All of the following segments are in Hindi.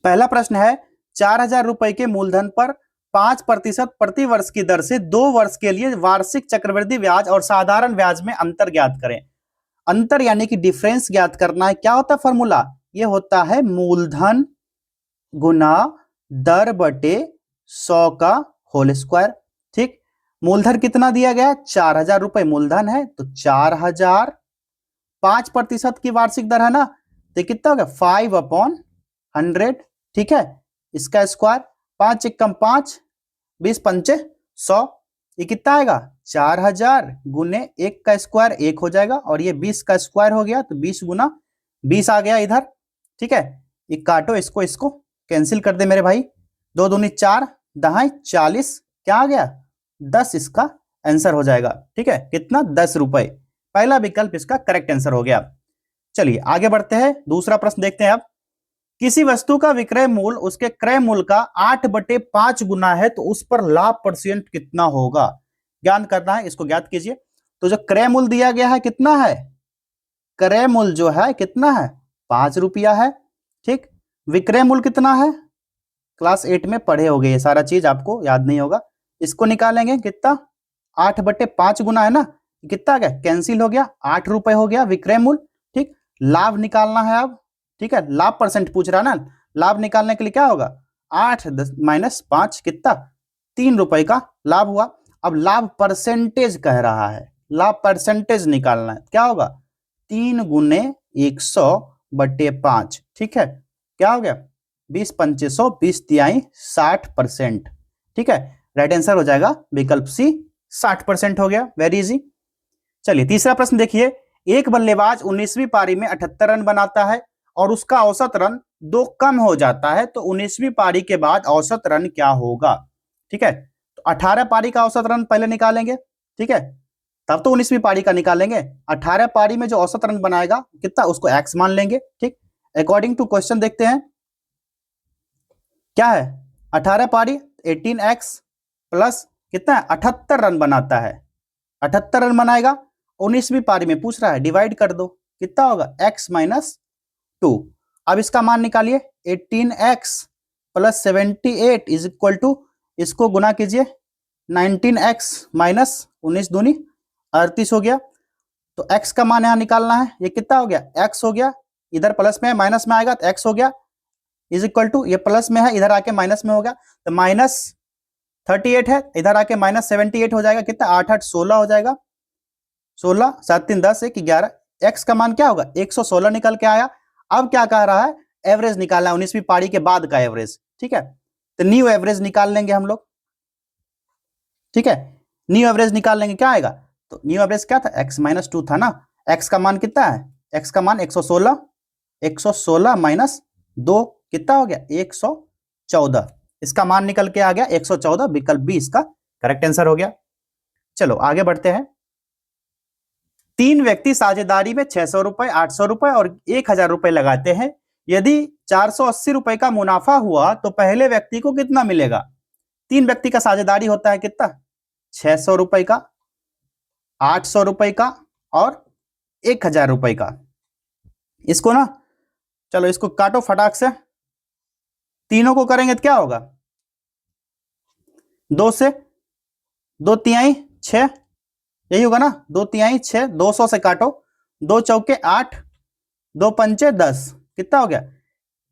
पहला प्रश्न है 4,000 रुपए के मूलधन पर 5% प्रति वर्ष की दर से 2 वर्ष के लिए वार्षिक चक्रवृद्धि ब्याज और साधारण ब्याज में अंतर ज्ञात करें। अंतर यानी कि डिफरेंस ज्ञात करना है। क्या होता है फॉर्मूला? ये होता है मूलधन गुना दर बटे 100 का होल स्क्वायर। ठीक, मूलधन कितना दिया गया? 4,000 रुपए मूलधन है, तो 4,000 5% की वार्षिक दर है ना, तो कितना हो गया 5/100। ठीक है, इसका स्क्वायर 5 एकम 5, 20 पंचे 100, ये कितना आएगा 4,000 गुने 1 का स्क्वायर 1 हो जाएगा, और ये 20 का स्क्वायर हो गया, तो 20 गुना 20 आ गया इधर। ठीक है, ये काटो, इसको कैंसिल कर दे मेरे भाई, 2 दूनी 4, दहाई 40, क्या आ गया 10, इसका आंसर हो जाएगा। ठीक है, कितना 10 रुपए, पहला विकल्प इसका करेक्ट आंसर हो गया। चलिए आगे बढ़ते हैं, दूसरा प्रश्न देखते हैं। अब किसी वस्तु का विक्रय मूल्य उसके क्रय मूल्य का 8/5 गुना है, तो उस पर लाभ परसेंट कितना होगा? ज्ञान करना है, इसको ज्ञात कीजिए। तो जो क्रय मूल्य दिया गया है कितना है? क्रय मूल्य जो है कितना है 5 रुपया है। ठीक, विक्रय मूल्य कितना है? क्लास 8 में पढ़े होगे, ये सारा चीज आपको याद नहीं होगा। इसको निकालेंगे, कितना 8/5 गुना है ना, कितना आ गया कैंसिल हो गया, 8 रुपए हो गया विक्रय मूल्य। ठीक, लाभ निकालना है अब। ठीक है, लाभ परसेंट पूछ रहा ना, लाभ निकालने के लिए क्या होगा 8 माइनस 5, कितना 3 रुपए का लाभ हुआ। अब लाभ परसेंटेज कह रहा है, लाभ परसेंटेज निकालना है, क्या होगा 3 गुने 100/5। ठीक है, क्या हो गया 20 पंचे 100, 20 तिहाई 60%। ठीक है, राइट आंसर हो जाएगा विकल्प सी, 60% हो गया, वेरी इजी। चलिए तीसरा प्रश्न देखिए, एक बल्लेबाज 19वीं पारी में 78 रन बनाता है और उसका औसत रन 2 कम हो जाता है, तो 19वीं पारी के बाद औसत रन क्या होगा? ठीक है, तो 18 पारी का औसत रन पहले निकालेंगे। ठीक है, तब तो 19वीं पारी का निकालेंगे। 18 पारी में जो औसत रन बनाएगा कितना, उसको एक्स मान लेंगे। ठीक, अकॉर्डिंग टू क्वेश्चन देखते हैं क्या है, 18 पारी 18x प्लस कितना 78 रन बनाता है, 78 रन बनाएगा। 19वीं पारी में पूछ रहा है, डिवाइड कर दो, कितना होगा x माइनस 2। अब इसका मान निकालिए, 18x plus 78 is equal to, इसको गुना कीजिए 19x माइनस 19 दूनी 38 हो गया। तो x का मान यहां निकालना है, ये कितना हो गया x हो गया, इधर प्लस में है माइनस में आएगा तो x हो गया, इज इक्वल टू ये प्लस में है इधर आके माइनस में हो गया, तो माइनस 38 है, इधर आके माइनस 78 हो जाएगा, कितना 8 8 16 हो जाएगा, 16 7 3 10 1 11। x का मान क्या होगा 116 निकल के आया। अब क्या कह रहा है, एवरेज निकालना है 19वीं पारी के बाद का एवरेज। ठीक है, तो न्यू एवरेज निकाल लेंगे हम लोग। ठीक है, न्यू एवरेज निकाल लेंगे, क्या आएगा, तो न्यू एवरेज क्या था x माइनस 2 था ना, x का मान कितना है, x का मान 116, 116 माइनस 2 कितना हो गया 114, इसका मान निकल के आ गया 114, विकल्प बी इसका करेक्ट आंसर हो गया। चलो आगे बढ़ते हैं। 3 व्यक्ति साझेदारी में 600 रुपए, 800 रुपए और 1,000 रुपए लगाते हैं। यदि 480 रुपए का मुनाफा हुआ तो पहले व्यक्ति को कितना मिलेगा? 3 व्यक्ति का साझेदारी होता है कितना, 600 रुपए का, 800 रुपए का और 1,000 रुपए का। इसको ना, चलो इसको काटो फटाक से, तीनों को करेंगे तो क्या होगा, 2 से 2 तिहाई 6, यही होगा ना, 2 तिहाई 6, 200 से काटो, 2 चौके 8, 2 पंचे 10, कितना हो गया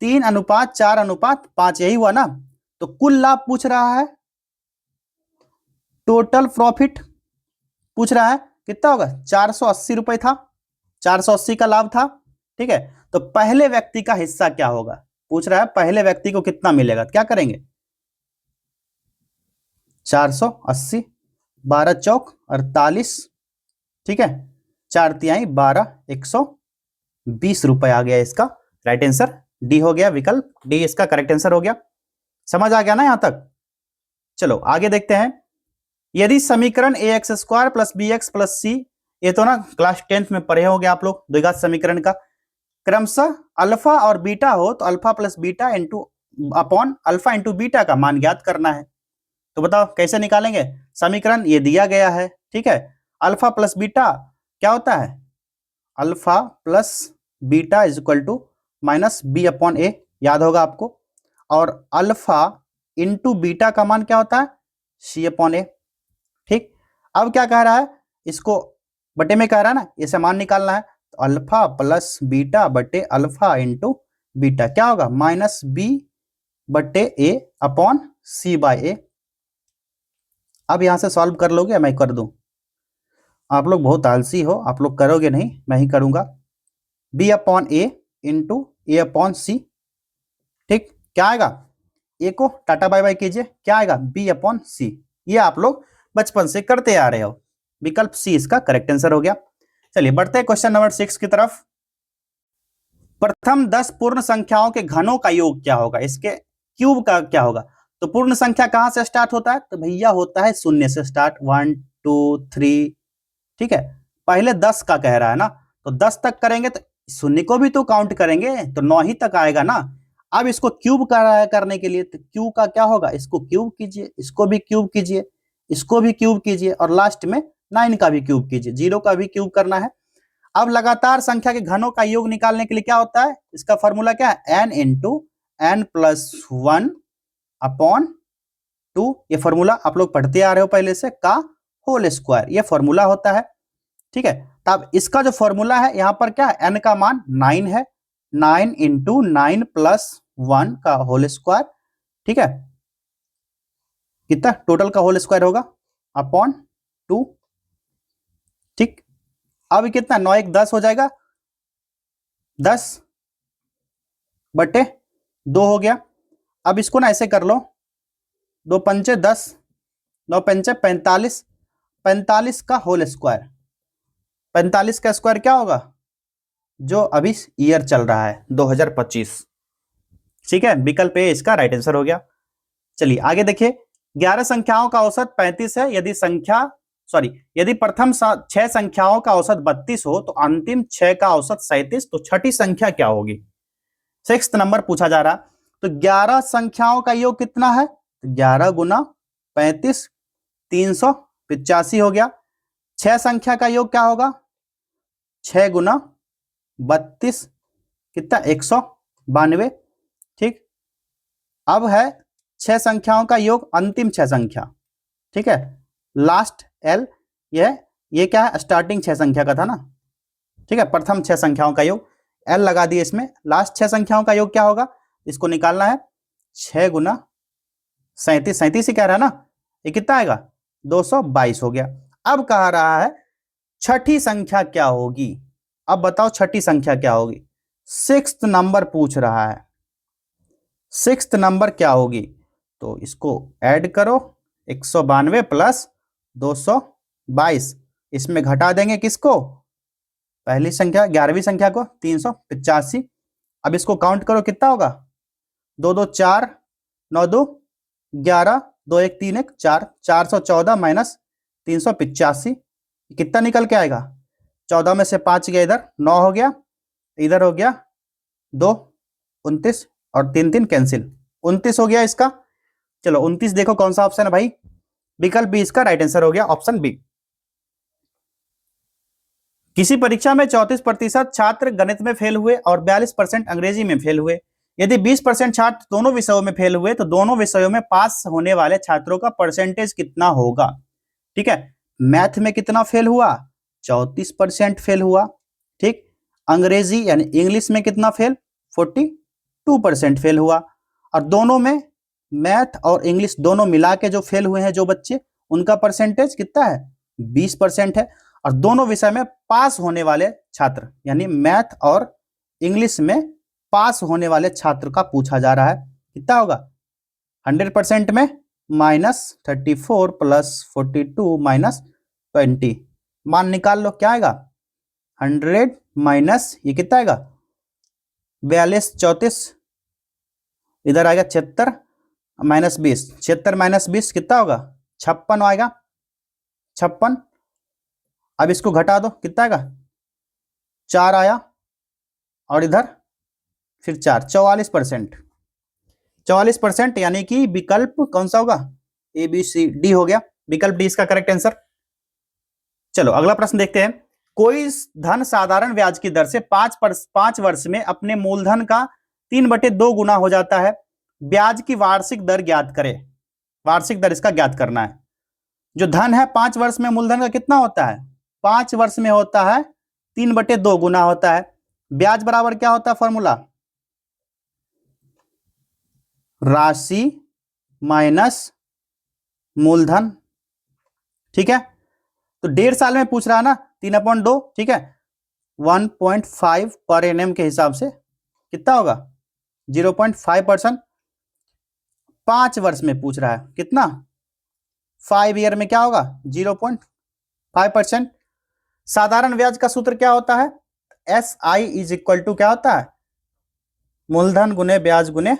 3:4:5, यही हुआ ना। तो कुल लाभ पूछ रहा है, टोटल प्रॉफिट पूछ रहा है, कितना होगा 480 रुपए था, 480 का लाभ था। ठीक है, तो पहले व्यक्ति का हिस्सा क्या होगा पूछ रहा है, पहले व्यक्ति को कितना मिलेगा, क्या करेंगे 480, 12 चौक 48, ठीक है 4 तिहाई 12, 120 रुपए आ गया इसका राइट आंसर, डी हो गया, विकल्प डी इसका करेक्ट आंसर हो गया। समझ आ गया ना यहां तक? चलो आगे देखते हैं। यदि समीकरण ax² प्लस bx प्लस सी, ये तो ना क्लास 10th में पढ़े होंगे आप लोग, द्विघात समीकरण का, क्रमशः अल्फा और बीटा हो तो alpha plus beta into upon alpha into beta का मान ज्ञात करना है। तो बताओ कैसे निकालेंगे, समीकरण ये दिया गया है। ठीक है, अल्फा प्लस बीटा क्या होता है, alpha plus beta is equal to minus b upon a, याद होगा आपको। और अल्फा इंटू बीटा का मान क्या होता है, C/A। ठीक, अब क्या कह रहा है, इसको बटे में कह रहा है ना, इसे मान निकालना है, तो अल्फा प्लस बीटा बटे अल्फा इंटू बीटा क्या होगा, -B/A/C/A। अब यहां से सॉल्व कर लोगे, मैं कर दूं, आप लोग बहुत आलसी हो, आप लोग करोगे नहीं, मैं ही करूंगा। B/A into A/C। ठीक, क्या आएगा, ए को टाटा बाय बाय कीजिए, क्या आएगा B/C। ये आप लोग बचपन से करते आ रहे हो, विकल्प सी इसका करेक्ट आंसर हो गया। चलिए बढ़ते हैं क्वेश्चन नंबर 6 की तरफ। प्रथम 10 पूर्ण संख्याओं के घनों का योग क्या होगा, इसके क्यूब का क्या होगा। तो पूर्ण संख्या कहां से स्टार्ट होता है, तो भैया होता है शून्य से स्टार्ट, 1 2 3। ठीक है, पहले 10 का कह रहा है ना, तो 10 तक करेंगे तो शून्य को भी तो काउंट करेंगे, तो 9 ही तक आएगा ना। अब इसको क्यूब करने के लिए, तो क्यूब का क्या होगा, इसको क्यूब कीजिए, इसको भी क्यूब कीजिए, इसको भी क्यूब कीजिए, और लास्ट में 9 का भी क्यूब कीजिए, 0 का भी क्यूब करना है। अब लगातार संख्या के घनों का योग निकालने के लिए क्या होता है, इसका फॉर्मूला क्या है, n इंटू n+1/2। ये फॉर्मूला आप लोग पढ़ते आ रहे हो पहले से, का होल स्क्वायर, ये फॉर्मूला होता है। ठीक है, तब इसका जो फॉर्मूला है यहां पर क्या है, n का मान 9 है, 9 इंटू 9+1 का होल स्क्वायर। ठीक है, कितना टोटल का होल स्क्वायर होगा, अपॉन 2। ठीक, अब कितना, 9 1 10 हो जाएगा, 10/2 हो गया। अब इसको ना ऐसे कर लो, 2 पंचे 10, 9 पंचे 45, 45 का होल स्क्वायर, 45 का स्क्वायर क्या होगा, जो अभी ईयर चल रहा है 2025। ठीक है, विकल्प ए इसका राइट आंसर हो गया। चलिए आगे देखिए, 11 संख्याओं का औसत 35 है, यदि प्रथम 6 संख्याओं का औसत 32 हो तो अंतिम 6 का औसत 37, तो छठी संख्या क्या होगी। 6th नंबर पूछा जा रहा। तो 11 संख्याओं का योग कितना है, 11 गुना 35, 385 हो गया। 6 संख्या का योग क्या होगा, 6 गुना 32 कितना, 192। ठीक, अब है 6 संख्याओं का योग, अंतिम 6 संख्या। ठीक है, लास्ट एल, ये क्या है, स्टार्टिंग 6 संख्या का था ना। ठीक है, प्रथम 6 संख्याओं का योग, एल लगा दिए इसमें, लास्ट 6 संख्याओं का योग क्या होगा, इसको निकालना है, 6 गुना 37, 37 ही कह रहा है ना, ये कितना आएगा, 222 हो गया। अब कह रहा है छठी संख्या क्या होगी, अब बताओ छठी संख्या क्या होगी। 6th नंबर पूछ रहा है, 6th नंबर क्या होगी, तो इसको ऐड करो, 192 प्लस 222, इसमें घटा देंगे किसको, पहली संख्या 11वीं संख्या को, 385। अब इसको काउंट करो, कितना होगा, 2 2 4, 9 2 11, 2 1 3 1 4, 414 माइनस 385, कितना निकल के आएगा, 14 में से 5 गया इधर, 9 हो गया, इधर हो गया 2, 29 और 3 3 कैंसिल, 29 हो गया इसका। चलो 29 देखो कौन सा ऑप्शन है भाई, विकल्प बी इसका राइट आंसर हो गया, ऑप्शन बी। किसी परीक्षा में 34% छात्र गणित में फेल हुए और 42% अंग्रेजी में फेल हुए। यदि 20% छात्र दोनों विषयों में फेल हुए तो दोनों विषयों में पास होने वाले छात्रों का परसेंटेज कितना होगा। ठीक है, मैथ में कितना फेल हुआ, 34% फेल हुआ। ठीक, अंग्रेजी यानी इंग्लिश में कितना फेल, 42% फेल हुआ। और दोनों में, मैथ और इंग्लिश दोनों मिला के जो फेल हुए हैं जो बच्चे, उनका परसेंटेज कितना है, 20% है। और दोनों विषय में पास होने वाले छात्र, यानी मैथ और इंग्लिश में पास होने वाले छात्र का पूछा जा रहा है, कितना होगा, 100% में -34 प्लस 42 माइनस 20, मान निकाल लो, क्या आएगा, 100 माइनस ये कितना आएगा, 42 34, इधर आएगा 76 माइनस 20, 76 माइनस 20 कितना होगा, 56 आएगा, 56। अब इसको घटा दो, कितना आएगा, 4 आया, और इधर फिर 4, 44%, 44%, यानी कि विकल्प कौन सा होगा, ए बी सी डी हो गया, विकल्प डी इसका करेक्ट आंसर। चलो अगला प्रश्न देखते हैं। कोई धन साधारण ब्याज की दर से 5 वर्ष में अपने मूलधन का 3/2 गुना हो जाता है, ब्याज की वार्षिक दर ज्ञात करें। वार्षिक दर इसका ज्ञात करना है। जो धन है 5 वर्ष में मूलधन का कितना होता है, 5 वर्ष में होता है 3/2 गुना होता है। ब्याज बराबर क्या होता है फॉर्मूला, राशि माइनस मूलधन। ठीक है, तो 1.5 साल में पूछ रहा है ना, 3/2, ठीक है, 1.5 पर एनएम के हिसाब से कितना होगा 0.5%। 5 वर्ष में पूछ रहा है कितना, 5 ईयर में क्या होगा 0.5%। साधारण ब्याज का सूत्र क्या होता है, SI इज इक्वल टू क्या होता है, मूलधन गुने ब्याज गुने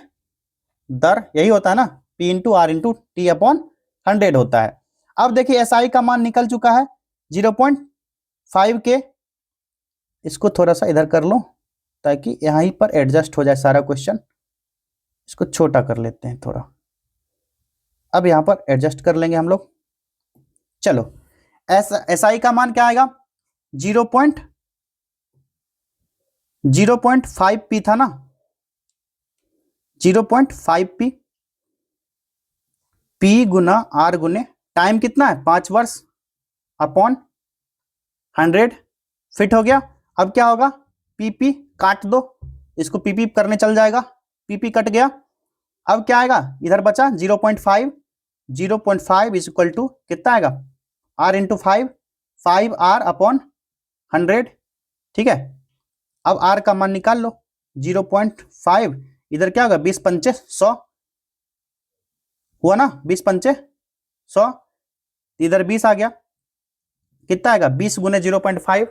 दर, यही होता है ना, P into R into T/100 होता है। अब देखिए SI का मान निकल चुका है 0.5 के, इसको थोड़ा सा इधर कर लो ताकि यहीं पर एडजस्ट हो जाए सारा क्वेश्चन। इसको छोटा कर लेते हैं थोड़ा, अब यहां पर एडजस्ट कर लेंगे हम लोग। चलो SI का मान क्या आएगा, 0.5P था ना, 0.5P, P गुना R गुने टाइम कितना है 5 वर्ष अपॉन 100, फिट हो गया। अब क्या होगा, PP काट दो, इसको PP करने चल जाएगा, PP कट गया। अब क्या आएगा, इधर बचा 0.5, 0.5 इज इक्वल टू कितना आएगा, R इंटू 5, 5R अपॉन 100। ठीक है, अब R का मान निकाल लो, 0.5 इधर क्या होगा 20 पंचे 100 हुआ ना, 20 पंचे 100, इधर 20 आ गया, कितना आएगा 20 गुने 0.5,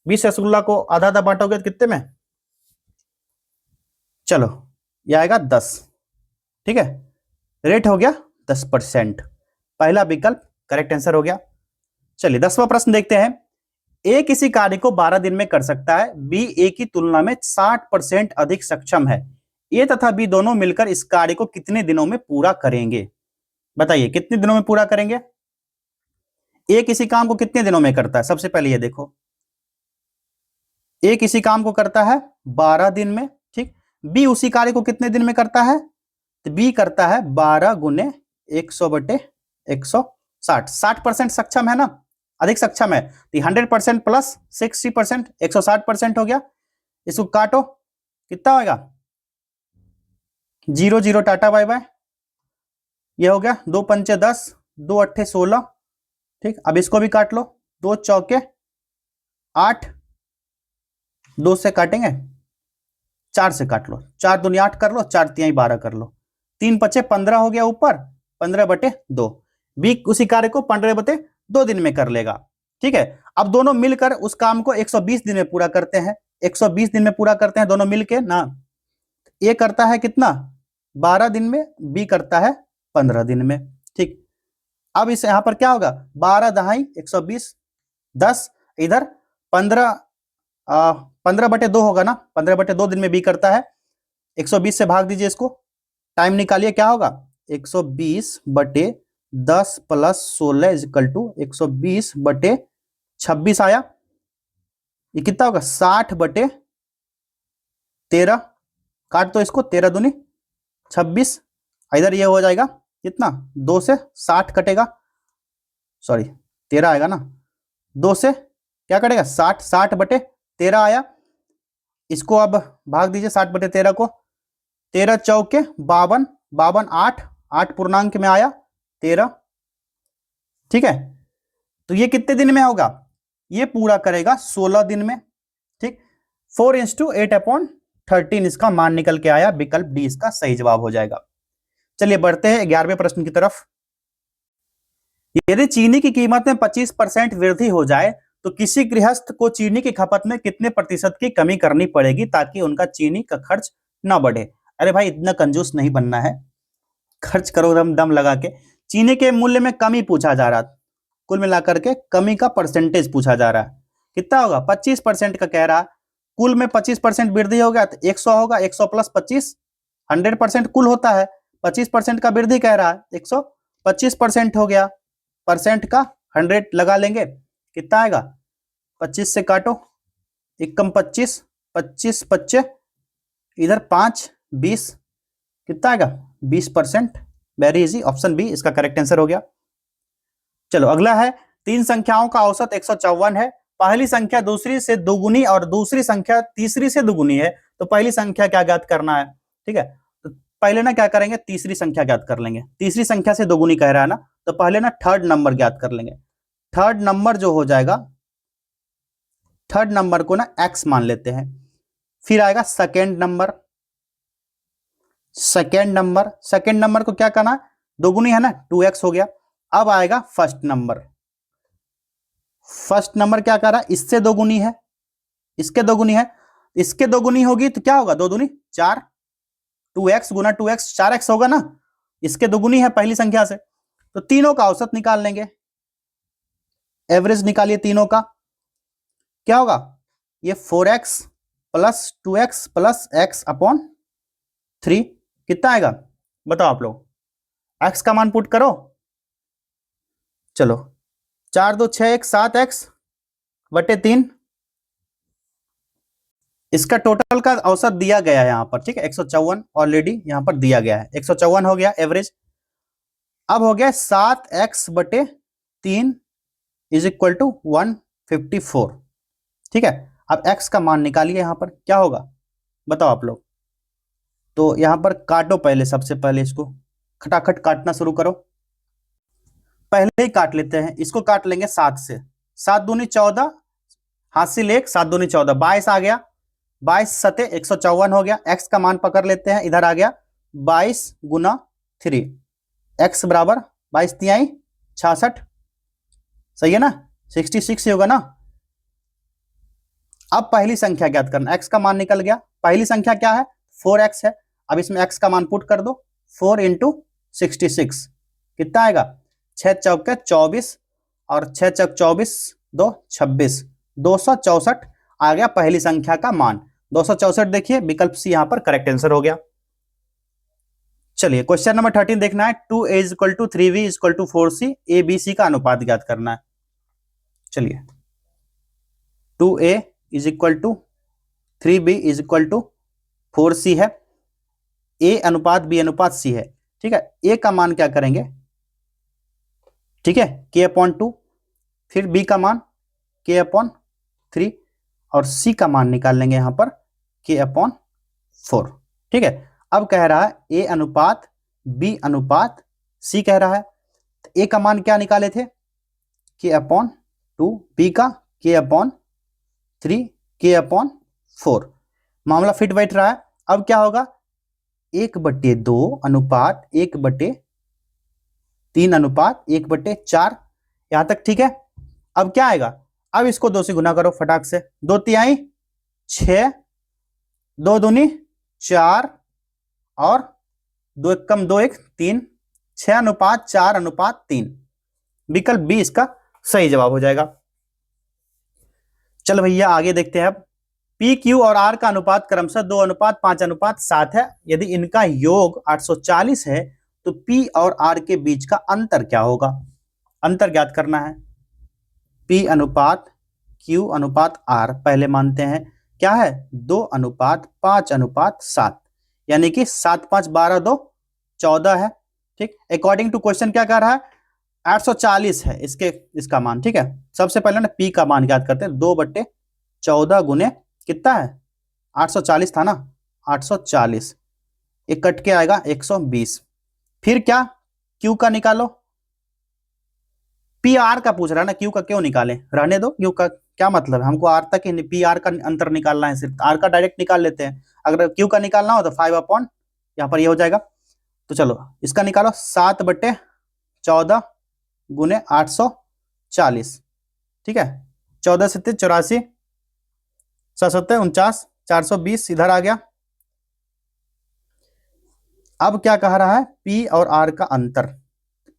20 रसगुल्ला को आधा आधा बांटोगे तो कितने में, चलो ये आएगा 10। ठीक है, रेट हो गया 10%। पहला विकल्प करेक्ट आंसर हो गया। चलिए 10वां प्रश्न देखते हैं। ए किसी कार्य को 12 दिन में कर सकता है, बी ए की तुलना में 60% अधिक सक्षम है। ए तथा बी दोनों मिलकर इस कार्य को कितने दिनों में पूरा करेंगे, बताइए कितने दिनों में पूरा करेंगे। ए किसी काम को कितने दिनों में करता है, सबसे पहले ये देखो, ए किसी काम को करता है 12 दिन में, ठीक। बी उसी कार्य को कितने दिन में करता है, तो बी करता है 12 गुने 100/160, 60% सक्षम है ना, अधिक सक्षम है, तो 100% प्लस 60%, 160% हो गया। इसको काटो, कितना होगा 0 0 टाटा बाय बाय, ये हो गया 2 पंचे 10, 2 अट्ठे 16। ठीक, अब इसको भी काट लो, 2 चौके 8, 2 से काटेंगे, 4 से काट लो, 4 दूनी 8 कर लो, 4 तिहाई 12 कर लो, 3 पचे 15 हो गया, ऊपर 15/2। बी उसी कार्य को 15/2 दिन में कर लेगा। ठीक है, अब दोनों मिलकर उस काम को 120 दिन में पूरा करते हैं, 120 दिन में पूरा करते हैं दोनों मिलके ना। ए करता है कितना 12 दिन में, बी करता है 15 दिन में। ठीक, अब इस यहां पर क्या होगा 12 दहाई 120, 10 इधर 15/2 होगा ना, 15/2 दिन में बी करता है। 120 से भाग दीजिए इसको, टाइम निकालिए, क्या होगा 120/10 प्लस 16 इज इक्वल टू 120/26 आया। ये कितना होगा 60/13, काट दो इसको, 13 दूनी 26, इधर ये हो जाएगा कितना 2 से 60 कटेगा, सॉरी 13 आएगा ना, 2 से क्या कटेगा 60, 60/13 आया। इसको अब भाग दीजिए 60/13 को, 13 चौके 52, 52 8, 8 पूर्णांक में आया 13। ठीक है, तो ये कितने दिन में होगा, ये पूरा करेगा 16 दिन में। ठीक, 4:8/13 इसका मान निकल के आया, विकल्प डी इसका सही जवाब हो जाएगा। चलिए बढ़ते हैं 11वें प्रश्न की तरफ। यदि चीनी की कीमत में 25% वृद्धि हो जाए तो किसी गृहस्थ को चीनी की खपत में कितने प्रतिशत की कमी करनी पड़ेगी ताकि उनका चीनी का खर्च ना बढ़े। अरे भाई इतना कंजूस नहीं बनना है, खर्च करो दम लगा के। चीनी के मूल्य में कमी पूछा जा रहा, कुल मिलाकर के कमी का परसेंटेज पूछा जा रहा है, कितना होगा 25% का कह रहा। कुल में 25% वृद्धि हो गया तो 100 होगा, 100 प्लस 25 100% कुल होता है, 25% का वृद्धि कह रहा है, 125% हो गया, परसेंट का 100 लगा लेंगे, कितना आएगा 25 से काटो, 1 कम 25, 25 25, इधर 5 20, कितना आएगा 20%। वेरी इजी, ऑप्शन बी इसका करेक्ट आंसर हो गया। चलो अगला है, तीन संख्याओं का औसत 154 है, पहली संख्या दूसरी से दोगुनी और दूसरी संख्या तीसरी से दुगुनी है, तो पहली संख्या क्या ज्ञात करना है। ठीक है, तो पहले ना क्या करेंगे, तीसरी संख्या ज्ञात कर लेंगे। तीसरी संख्या से दोगुनी कह रहा है ना, तो पहले ना थर्ड नंबर ज्ञात कर लेंगे। थर्ड नंबर जो हो जाएगा, थर्ड नंबर को ना एक्स मान लेते हैं। फिर आएगा second number, second number, second number को क्या करना है, दोगुनी है ना 2x हो गया। अब आएगा फर्स्ट नंबर, फर्स्ट नंबर क्या कर रहा है, इससे दोगुनी है, इसके दोगुनी है, इसके दोगुनी होगी तो क्या होगा, दो दूनी 4, 2x गुना 2x 4x होगा ना, इसके दोगुनी है पहली संख्या से, तो तीनों का औसत निकाल लेंगे, एवरेज निकालिए तीनों का, क्या होगा, ये 4x plus 2x plus x upon 3, कितना आएगा बताओ आप लोग, x का मान पुट करो। चलो 4 2 6 1 7x बटे 3, इसका टोटल का औसत दिया गया है यहां पर। ठीक है, 154 ऑलरेडी यहां पर दिया गया है, 154 हो गया एवरेज। अब हो गया 7x बटे 3 इज इक्वल टू 154। ठीक है, अब x का मान निकालिए, यहां पर क्या होगा बताओ आप लोग। तो यहां पर काटो पहले, सबसे पहले इसको खटाखट काटना शुरू करो, पहले ही काट लेते हैं, इसको काट लेंगे 7 से, 7 दूनी 14, हासिल 1, 7 दूनी 14, 22 आ गया, 22 सते 154 हो गया। x का मान पकड़ लेते हैं, इधर आ गया 22 गुना 3, x बराबर 22 तिहाई 66, सही है ना, 66 ही होगा ना। अब पहली संख्या ज्ञात करना, x का मान निकल गया, पहली संख्या क्या है 4x है, अब इसमें x का मान पुट कर दो, 4 इंटू 66 कितना आएगा, 6 चौके 24 और 6 चौक 24 2 26, 264 आ गया पहली संख्या का मान, 264 देखिए विकल्प सी यहां पर करेक्ट आंसर हो गया। चलिए क्वेश्चन नंबर 13 देखना है, 2a equal to 3b equal to 4c, A B C का अनुपात ज्ञात करना है। चलिए 2a is equal to 3b is equal to 4c है, a अनुपात b अनुपात c है। ठीक है, a का मान क्या करेंगे, ठीक है k अपॉन 2, फिर b का मान k अपॉन 3 और c का मान निकाल लेंगे यहां पर k अपॉन 4। ठीक है, अब कह रहा है a अनुपात b अनुपात c कह रहा है, तो a का मान क्या निकाले थे k अपॉन 2, b का k अपॉन 3, k अपॉन 4, मामला फिट बैठ रहा है। अब क्या होगा 1/2 अनुपात 1/3 अनुपात 1/4, यहां तक ठीक है। अब क्या आएगा, अब इसको 2 से गुना करो फटाक से, 2 तिहाई 6, 2 दूनी 4 और 2 1 कम 2 1 3, 6 अनुपात 4 अनुपात 3, विकल्प बी इसका सही जवाब हो जाएगा। चल भैया आगे देखते हैं अब, पी क्यू और आर का अनुपात क्रमशः 2 अनुपात 5 अनुपात 7 है, यदि इनका योग 840 है तो पी और आर के बीच का अंतर क्या होगा, अंतर ज्ञात करना है। पी अनुपात क्यू अनुपात आर पहले मानते हैं क्या है 2 अनुपात 5 अनुपात 7, यानी कि 7 5 12 2 14 है। ठीक, अकॉर्डिंग टू क्वेश्चन क्या कह रहा है 840 है इसका मान। ठीक है, सबसे पहले ना पी का मान ज्ञात करते हैं, 2/14 गुने कितना है 840 था ना, 840, एक कट के आएगा 120, फिर क्या क्यू का निकालो, पी आर का पूछ रहा है ना, क्यू का क्यों निकाले, रहने दो, क्यू का क्या मतलब है, हमको आर तक ही पी आर का अंतर निकालना है, सिर्फ आर का डायरेक्ट निकाल लेते हैं, अगर क्यू का निकालना हो तो 5 अपॉन यहाँ पर ये हो जाएगा। तो चलो इसका निकालो, 7/14 गुने 840, ठीक है, 14 से 84, 7 49, 420 इधर आ गया। अब क्या कह रहा है P और R का अंतर,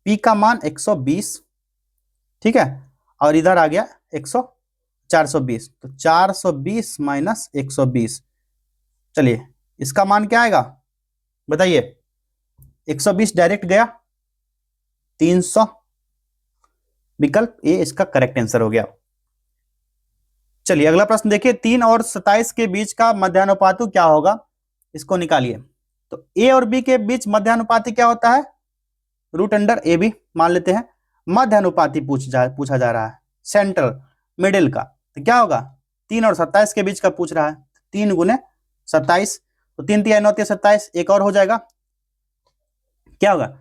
P का मान 120, ठीक है, और इधर आ गया 420, तो 420 माइनस 120, चलिए इसका मान क्या आएगा बताइए, 120 डायरेक्ट गया 300, विकल्प ए इसका करेक्ट आंसर हो गया। चलिए अगला प्रश्न देखिए, 3 और 27 के बीच का मध्यानुपात क्या होगा, इसको निकालिए। तो ए और बी के बीच मध्यानुपाती क्या होता है? रूट अंडर ए बी मान लेते हैं। मध्यानुपाती पूछा जा रहा है, सेंट्रल मिडिल का, तो क्या होगा? 3 और 27 के बीच का पूछ रहा है, 3 गुने 27, तो 3 3 9 27, एक और हो जाएगा, क्या होगा?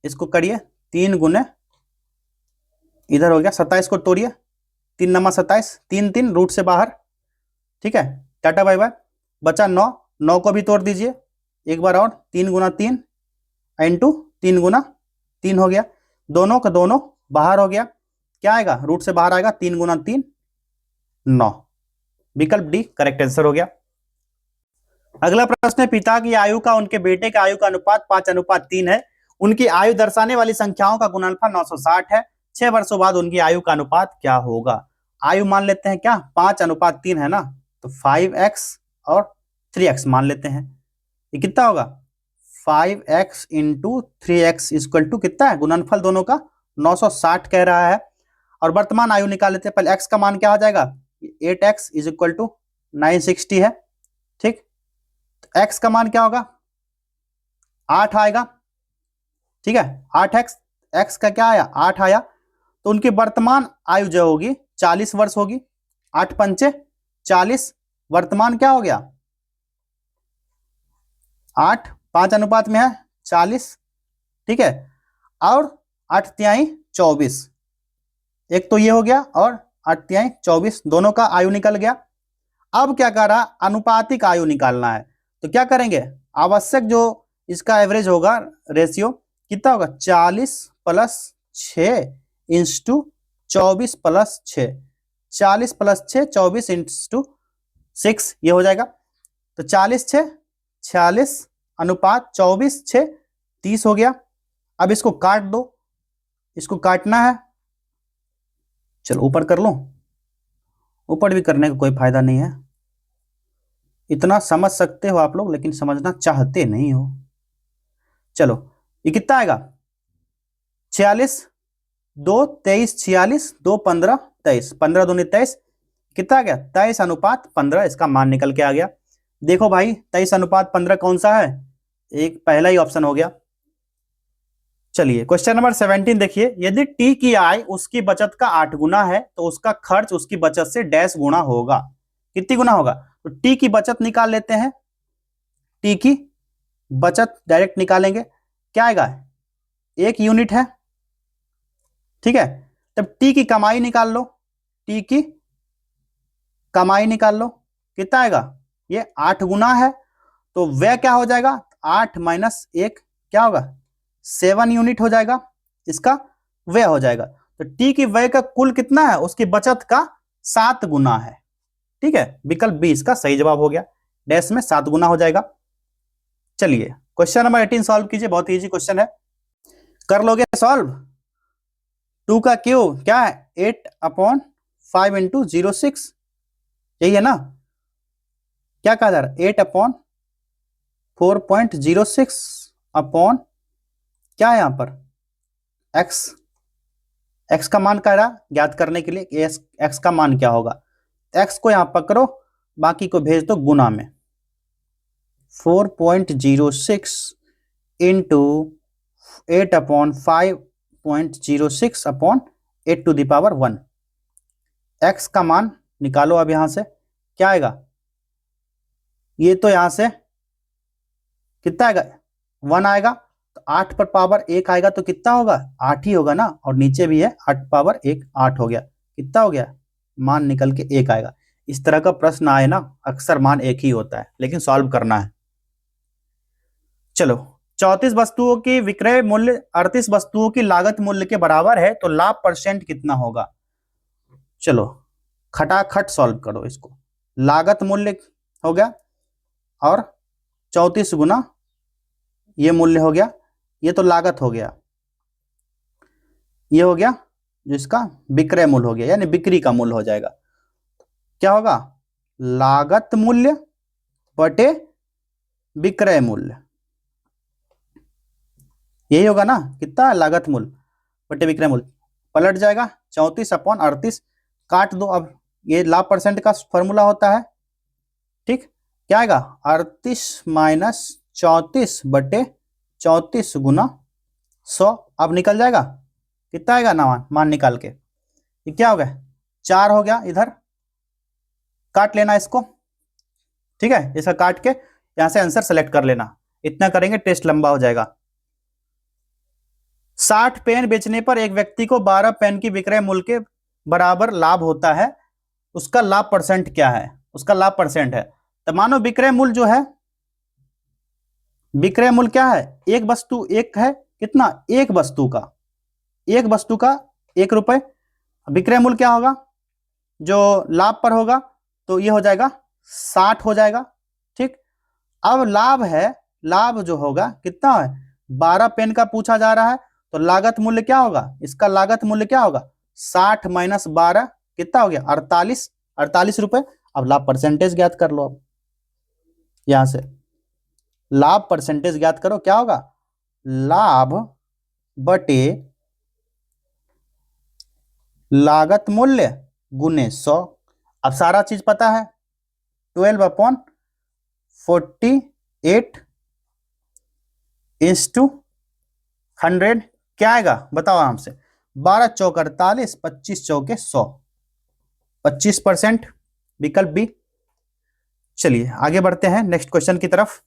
इसको करिए, 3 गुने, इधर हो गया 27 को तोड़िए, 3 नमा 27, 3 3 रूट से बाहर, ठीक है, टाटा बाय बाय। बचा 9, 9 को भी तोड़ दीजिए एक बार और, 3 गुना 3 इंटू 3 गुना 3 हो गया, दोनों का दोनों बाहर हो गया, क्या आएगा? रूट से बाहर आएगा, 3 गुना 3 9, विकल्प डी करेक्ट आंसर हो गया। अगला प्रश्न है, पिता की आयु का उनके बेटे की आयु का अनुपात 5:3 है, उनकी आयु दर्शाने वाली संख्याओं का गुणनफल 960 है, 6 वर्षों बाद उनकी आयु का अनुपात क्या होगा? आयु मान लेते हैं क्या, 5:3 है ना, तो 5x और 3x मान लेते हैं, ये कितना होगा? 5x into 3x equal to कितना है? गुणनफल दोनों का 960 कह रहा है, और वर्तमान आयु निकाल लेते हैं। पहले x का मान क्या हो जाएगा? 8x इज इक्वल टू 960 है, ठीक, तो x का मान क्या होगा? 8 आएगा, ठीक है, 8x, x का क्या आया? 8 आया, तो उनकी वर्तमान आयु जो होगी 40 वर्ष होगी, 8 पंचे 40, वर्तमान क्या हो गया? 8 5 अनुपात में है 40, ठीक है, और 8 तिहाई 24, एक तो ये हो गया, और 8 तिहाई 24, दोनों का आयु निकल गया। अब क्या कर रहा? अनुपातिक आयु निकालना है, तो क्या करेंगे? आवश्यक जो इसका एवरेज होगा, रेशियो कितना होगा? 40 plus 6 into 24 plus 6, 40 plus 6 24 into 6, ये हो जाएगा, तो 40 6 46 अनुपात 24 6 30 हो गया। अब इसको काट दो, इसको काटना है, चलो ऊपर कर लो, ऊपर भी करने का कोई फायदा नहीं है, इतना समझ सकते हो आप लोग, लेकिन समझना चाहते नहीं हो। चलो ये कितना आएगा? 46 2 23 46 2 15 23, 15 दूनी 23, कितना आ गया? 23 अनुपात 15, इसका मान निकल के आ गया। देखो भाई 23 अनुपात 15 कौन सा है? एक पहला ही ऑप्शन हो गया। चलिए क्वेश्चन नंबर 17 देखिए, यदि टी की आय उसकी बचत का 8 गुना है तो उसका खर्च उसकी बचत से डैश गुना होगा, कितनी गुना होगा? तो टी की बचत निकाल लेते हैं, टी की बचत डायरेक्ट निकालेंगे, क्या आएगा? 1 यूनिट है, ठीक है, तब टी की कमाई निकाल लो, टी की कमाई निकाल लो, कितना आएगा? ये 8 गुना है, तो व्यय क्या हो जाएगा? 8 माइनस 1 क्या होगा? 7 यूनिट हो जाएगा, इसका व्यय हो जाएगा। तो टी की व्यय का कुल कितना है? उसकी बचत का 7 गुना है, ठीक है, विकल्प बी इसका सही जवाब हो गया, डैश में 7 गुना हो जाएगा। चलिए क्वेश्चन नंबर 18 सॉल्व कीजिए, बहुत इजी क्वेश्चन है, कर लोगे सॉल्व? 2 का क्यूब क्या है? 8/5 इंटू 06, यही है ना? क्या कहा जा रहा है? 8/4.06 अपॉन क्या है यहां पर? x, x का मान कह रहा ज्ञात करने के लिए, x का मान क्या होगा? x को यहां पकड़ो, बाकी को भेज दो गुना में, 4.06 into 8/5.06 upon 8 to the power 1, x का मान निकालो। अब यहां से क्या आएगा? ये तो यहां से कितना आएगा? 1 आएगा, तो 8 पर पावर 1 आएगा तो कितना होगा? 8 ही होगा ना, और नीचे भी है 8 पावर 1 8 हो गया, कितना हो गया? मान निकल के 1 आएगा। इस तरह का प्रश्न आए ना, अक्सर मान 1 ही होता है, लेकिन सॉल्व करना है। चलो 34 वस्तुओं की विक्रय मूल्य 38 वस्तुओं की लागत मूल्य के बराबर है, तो लाभ परसेंट कितना होगा? चलो खटाखट सॉल्व करो इसको, लागत मूल्य हो गया और 34 गुना ये मूल्य हो गया, ये तो लागत हो गया, ये हो गया जिसका विक्रय मूल्य हो गया, यानी बिक्री का मूल्य हो जाएगा। क्या होगा? लागत मूल्य बटे विक्रय मूल्य, यही होगा ना? कितना? लागत मूल्य बटे विक्रय मूल्य, पलट जाएगा 34/38, काट दो। अब ये लाभ परसेंट का फॉर्मूला होता है, ठीक, क्या आएगा? 38 माइनस 34/34 गुना 100। अब निकल जाएगा, कितना आएगा ना मान निकाल के, ये क्या हो गया 4 हो गया, इधर काट लेना इसको, ठीक है, इसका काट के यहां से आंसर सेलेक्ट कर लेना। इतना करेंगे टेस्ट लंबा हो जाएगा। 60 पेन बेचने पर एक व्यक्ति को 12 पेन की विक्रय मूल्य के बराबर लाभ होता है, उसका लाभ परसेंट क्या है? उसका लाभ परसेंट है, तो मानो विक्रय मूल्य जो है, विक्रय मूल्य क्या है, एक वस्तु एक है, कितना, एक वस्तु का 1 रुपए। विक्रय मूल्य क्या होगा, जो लाभ पर होगा, तो ये हो जाएगा 60 हो जाएगा, ठीक। अब लाभ है, लाभ जो होगा कितना है, 12 पेन का पूछा जा रहा है, तो लागत मूल्य क्या होगा, इसका लागत मूल्य क्या होगा, 60 माइनस 12 कितना हो गया, 48 रुपए। अब लाभ परसेंटेज ज्ञात कर लो, अब यहां से लाभ परसेंटेज ज्ञात करो, क्या होगा, लाभ बटे लागत मूल्य गुने 100। अब सारा चीज पता है, 12/48 इंटू 100 क्या आएगा बताओ हमसे, 12 चौक 48, 25 चौके 100, 25%, विकल्प बी। चलिए आगे बढ़ते हैं नेक्स्ट क्वेश्चन की तरफ।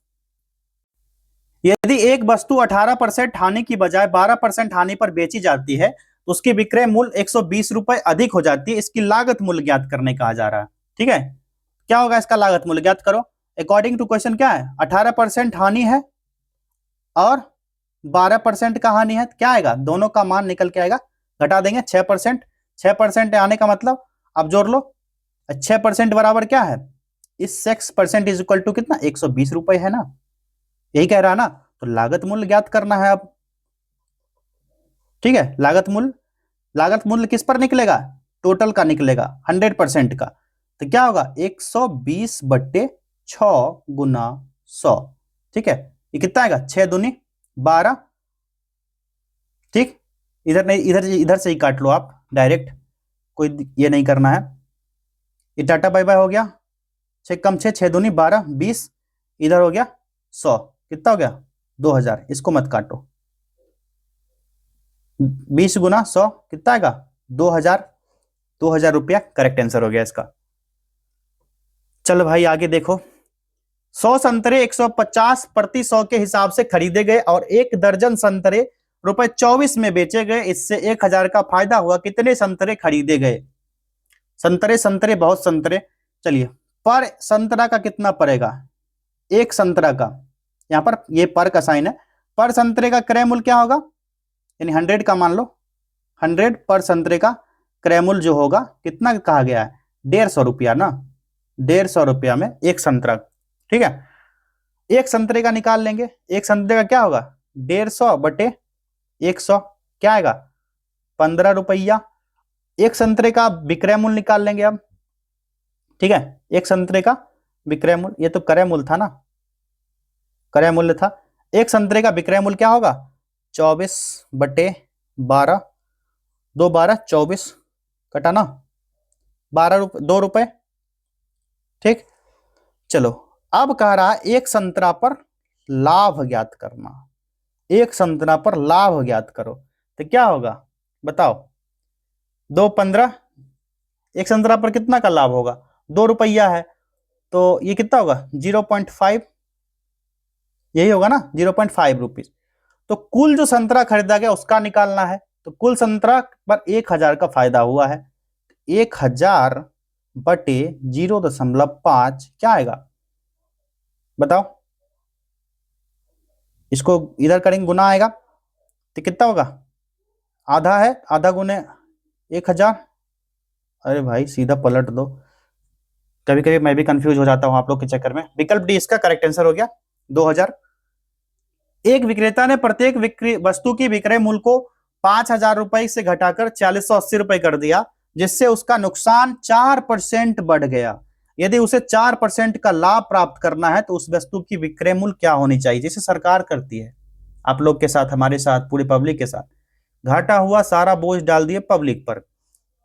यदि एक वस्तु 18% हानि की बजाय 12% हानि पर बेची जाती है तो उसकी विक्रय मूल्य 120 रुपए अधिक हो जाती है, इसकी लागत मूल्य ज्ञात करने कहा जा रहा है, ठीक है। क्या होगा इसका लागत मूल्य ज्ञात करो। अकॉर्डिंग टू क्वेश्चन क्या है, 18% हानि है और 12% का हानि है, क्या आएगा, दोनों का मान निकल के आएगा, घटा देंगे 6%। 6% आने का मतलब, अब जोड़ लो, 6% बराबर क्या है, इस 6% इज इक्वल टू कितना, 120 रुपए है ना, यही कह रहा है ना। तो लागत मूल्य ज्ञात करना है अब, ठीक है। लागत मूल्य किस पर निकलेगा, टोटल का निकलेगा, 100% का। तो क्या होगा 120/6 गुना 100, ठीक है। ये कितना आएगा, 6 दूनी 12, ठीक। इधर नहीं, इधर से ही काट लो आप डायरेक्ट, कोई ये नहीं करना है। ये टाटा बाय बाय हो गया, 6 कम 6, 6 दूनी 12, 20, इधर हो गया 100, कितना हो गया 2000, इसको मत काटो, 20 गुना 100 कितना आएगा 2000 रुपया, करेक्ट आंसर हो गया इसका। चलो भाई आगे देखो, 100 संतरे 150 प्रति 100 के हिसाब से खरीदे गए और 1 दर्जन संतरे ₹24 में बेचे गए, इससे 1000 का फायदा हुआ, कितने संतरे खरीदे गए। संतरे बहुत संतरे, चलिए पर संतरा का कितना पड़ेगा, एक संतरा का, यहां पर ये पर का साइन है, पर संतरे का क्रय मूल्य क्या होगा, यानी 100 का मान लो, 100 पर संतरे का क्रय मूल्य जो होगा कितना कहा गया है, 150 रुपया ना, 150 रुपया में एक संतरा, ठीक है। एक संतरे का निकाल लेंगे, एक संतरे का क्या होगा 150/100 क्या आएगा 15 रुपया। एक संतरे का विक्रय मूल्य निकाल लेंगे अब, ठीक है। एक संतरे का विक्रय मूल्य, ये तो क्रय मूल्य था ना, क्रय मूल्य था। एक संतरे का विक्रय मूल्य क्या होगा 24/12, 2 12 24 कटा ना, 2 रुपए, ठीक। चलो अब कह रहा है एक संतरा पर लाभ ज्ञात करना, एक संतरा पर लाभ ज्ञात करो, तो क्या होगा बताओ, 2 15, एक संतरा पर कितना का लाभ होगा, 2 रुपया है, तो ये कितना होगा 0.5, यही होगा ना 0.5 रुपीज। तो कुल जो संतरा खरीदा गया उसका निकालना है, तो कुल संतरा पर 1000 का फायदा हुआ है, 1000/0.5 क्या आएगा बताओ, इसको इधर करेंगे गुना आएगा, तो कितना होगा, आधा है, आधा गुने 1000, अरे भाई सीधा पलट दो, कभी कभी मैं भी कंफ्यूज हो जाता हूं आप लोग के चक्कर में। विकल्प डी इसका करेक्ट आंसर हो गया 2000। एक विक्रेता ने प्रत्येक वस्तु की विक्रय मूल्य को 5000 रुपए से घटाकर 4680 रुपए कर दिया, जिससे उसका नुकसान 4% बढ़ गया। यदि उसे 4% का लाभ प्राप्त करना है तो उस वस्तु की विक्रय मूल्य क्या होनी चाहिए, जैसे सरकार करती है आप लोग के साथ, हमारे साथ, पूरी पब्लिक के साथ, घाटा हुआ सारा बोझ डाल दिए पब्लिक पर।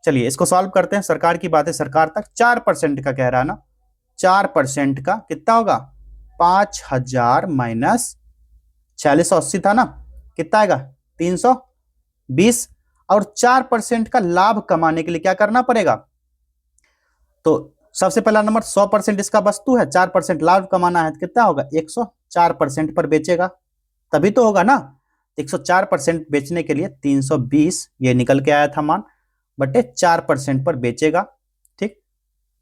चलिए इसको सॉल्व करते हैं, सरकार की बात है, सरकार तक 4% का कह रहा है ना, 4% का कितना होगा 5,000 माइनस 4680 था ना, कितना आएगा 320। और 4% का लाभ कमाने के लिए क्या करना पड़ेगा, तो सबसे पहला नंबर 100% इसका वस्तु है, 4% लाभ कमाना है, तो कितना होगा 104% पर बेचेगा, तभी तो होगा ना। 104% बेचने के लिए 320 ये निकल के आया था मान, बटे 4% पर बेचेगा, ठीक,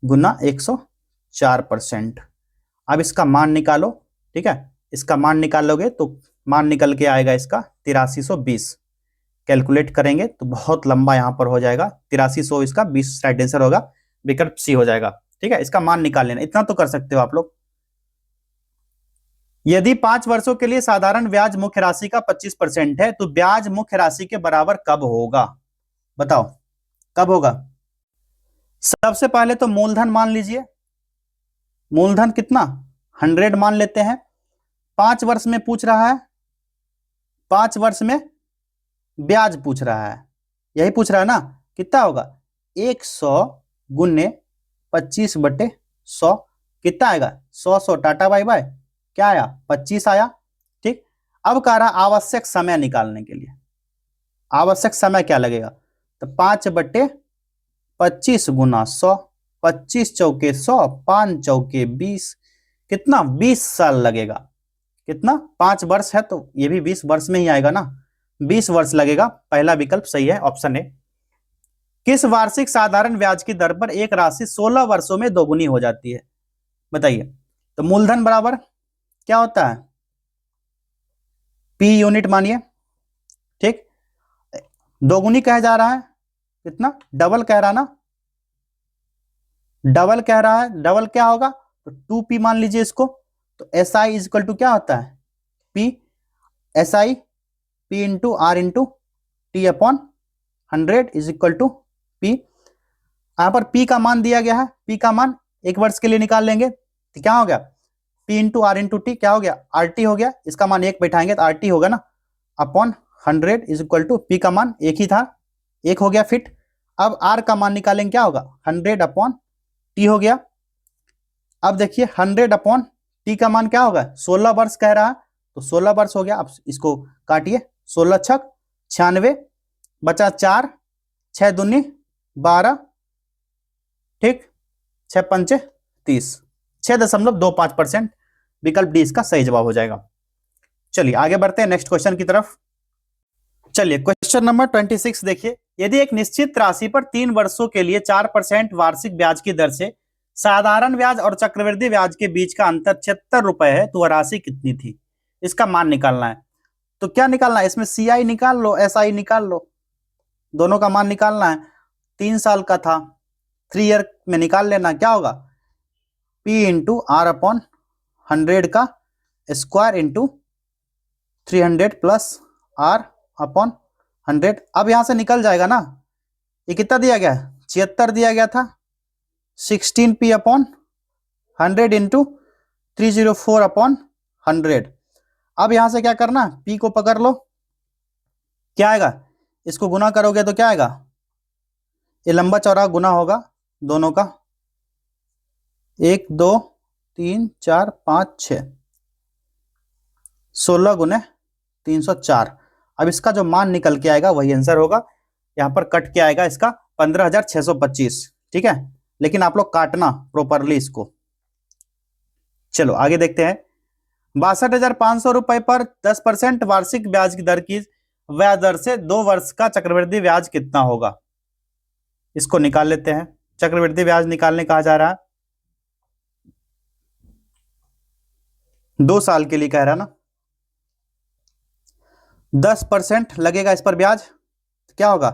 गुना 104%। अब इसका मान निकालो, ठीक है, इसका मान निकालोगे तो मान निकल के आएगा इसका 8320। कैलकुलेट करेंगे तो बहुत लंबा यहां पर हो जाएगा, 8300 इसका 20 राइट आंसर होगा, विकल्प सी हो जाएगा। ठीक है, इसका मान निकाल लेना, इतना तो कर सकते हो आप लोग। यदि 5 वर्षों के लिए साधारण ब्याज मुख्य राशि का 25% है तो ब्याज मुख्य राशि के बराबर कब होगा, बताओ कब होगा। सबसे पहले तो मूलधन मान लीजिए, मूलधन कितना 100 मान लेते हैं। 5 वर्ष में पूछ रहा है, 5 वर्ष में ब्याज पूछ रहा है, यही पूछ रहा है ना, कितना होगा 100 गुने 25/100, कितना आएगा 100 टाटा बाय बाय, क्या आया 25 आया। ठीक, अब कह रहा आवश्यक समय निकालने के लिए, आवश्यक समय क्या लगेगा, तो 5/25 गुना 100, 25 चौके 100, 5 चौके 20, कितना 20 साल लगेगा, कितना 5 वर्ष है तो ये भी 20 वर्ष में ही आएगा ना, 20 वर्ष लगेगा, पहला विकल्प सही है, ऑप्शन ए। किस वार्षिक साधारण ब्याज की दर पर एक राशि 16 वर्षों में दोगुनी हो जाती है, बताइए। तो मूलधन बराबर क्या होता है, पी यूनिट मानिए, ठीक, दोगुनी कहा जा रहा है, कितना डबल कह रहा ना, डबल कह रहा है, डबल क्या होगा तो 2p मान लीजिए इसको, तो S I is equal to क्या होता है p, S I p into R into T upon 100 is equal to p। यहां पर p का मान दिया गया है, p का मान 1 वर्ष के लिए निकाल लेंगे तो क्या हो गया p into R into T, क्या हो गया आर टी हो गया, इसका मान 1 बैठाएंगे तो आर टी होगा ना, upon 100 is equal to p का मान 1 ही था, 1 हो गया फिट। अब r का मान निकालेंगे, क्या होगा 100 अपॉन टी हो गया। अब देखिए 100 अपॉन टी का मान क्या होगा 16 वर्ष कह रहा है, तो 16 वर्ष हो गया। अब इसको काटिए, 16 छक 96, बचा 4, 6 दूनी 12, ठीक, 6 पंचे 30, 6.25%, विकल्प डी इसका सही जवाब हो जाएगा। चलिए आगे बढ़ते हैं नेक्स्ट क्वेश्चन की तरफ। चलिए क्वेश्चन नंबर 26 देखिए, यदि एक निश्चित राशि पर 3 वर्षों के लिए 4% वार्षिक ब्याज की दर से साधारण ब्याज और चक्रवृद्धि ब्याज के बीच का अंतर 76 रुपए है तो वह राशि कितनी थी, इसका मान निकालना है। तो क्या निकालना है, इसमें सी आई निकाल लो, एस आई निकाल लो, दोनों का मान निकालना है। 3 साल का था, 3 ईयर में निकाल लेना, क्या होगा पी इंटू आर अपॉन 100 का square into 300 plus R upon 100। अब यहां से निकल जाएगा ना, ये कितना दिया गया 76 दिया गया था, 16p अपॉन 100 इंटू 304 अपॉन 100। अब यहां से क्या करना, p को पकड़ लो, क्या आएगा, इसको गुना करोगे तो क्या आएगा, ये लंबा चौड़ा गुना होगा दोनों का, 1 2 3 4 5 6, 16 गुने 304। अब इसका जो मान निकल के आएगा वही आंसर होगा, यहां पर कट के आएगा इसका 15,625, ठीक है, लेकिन आप लोग काटना प्रॉपरली इसको। चलो आगे देखते हैं, 62,500 रुपए पर 10% वार्षिक ब्याज की दर की ब्याज दर से 2 वर्ष का चक्रवृद्धि ब्याज कितना होगा, इसको निकाल लेते हैं। चक्रवृद्धि ब्याज निकालने कहा जा रहा है, 2 साल के लिए कह रहा ना, 10% लगेगा इस पर ब्याज, तो क्या होगा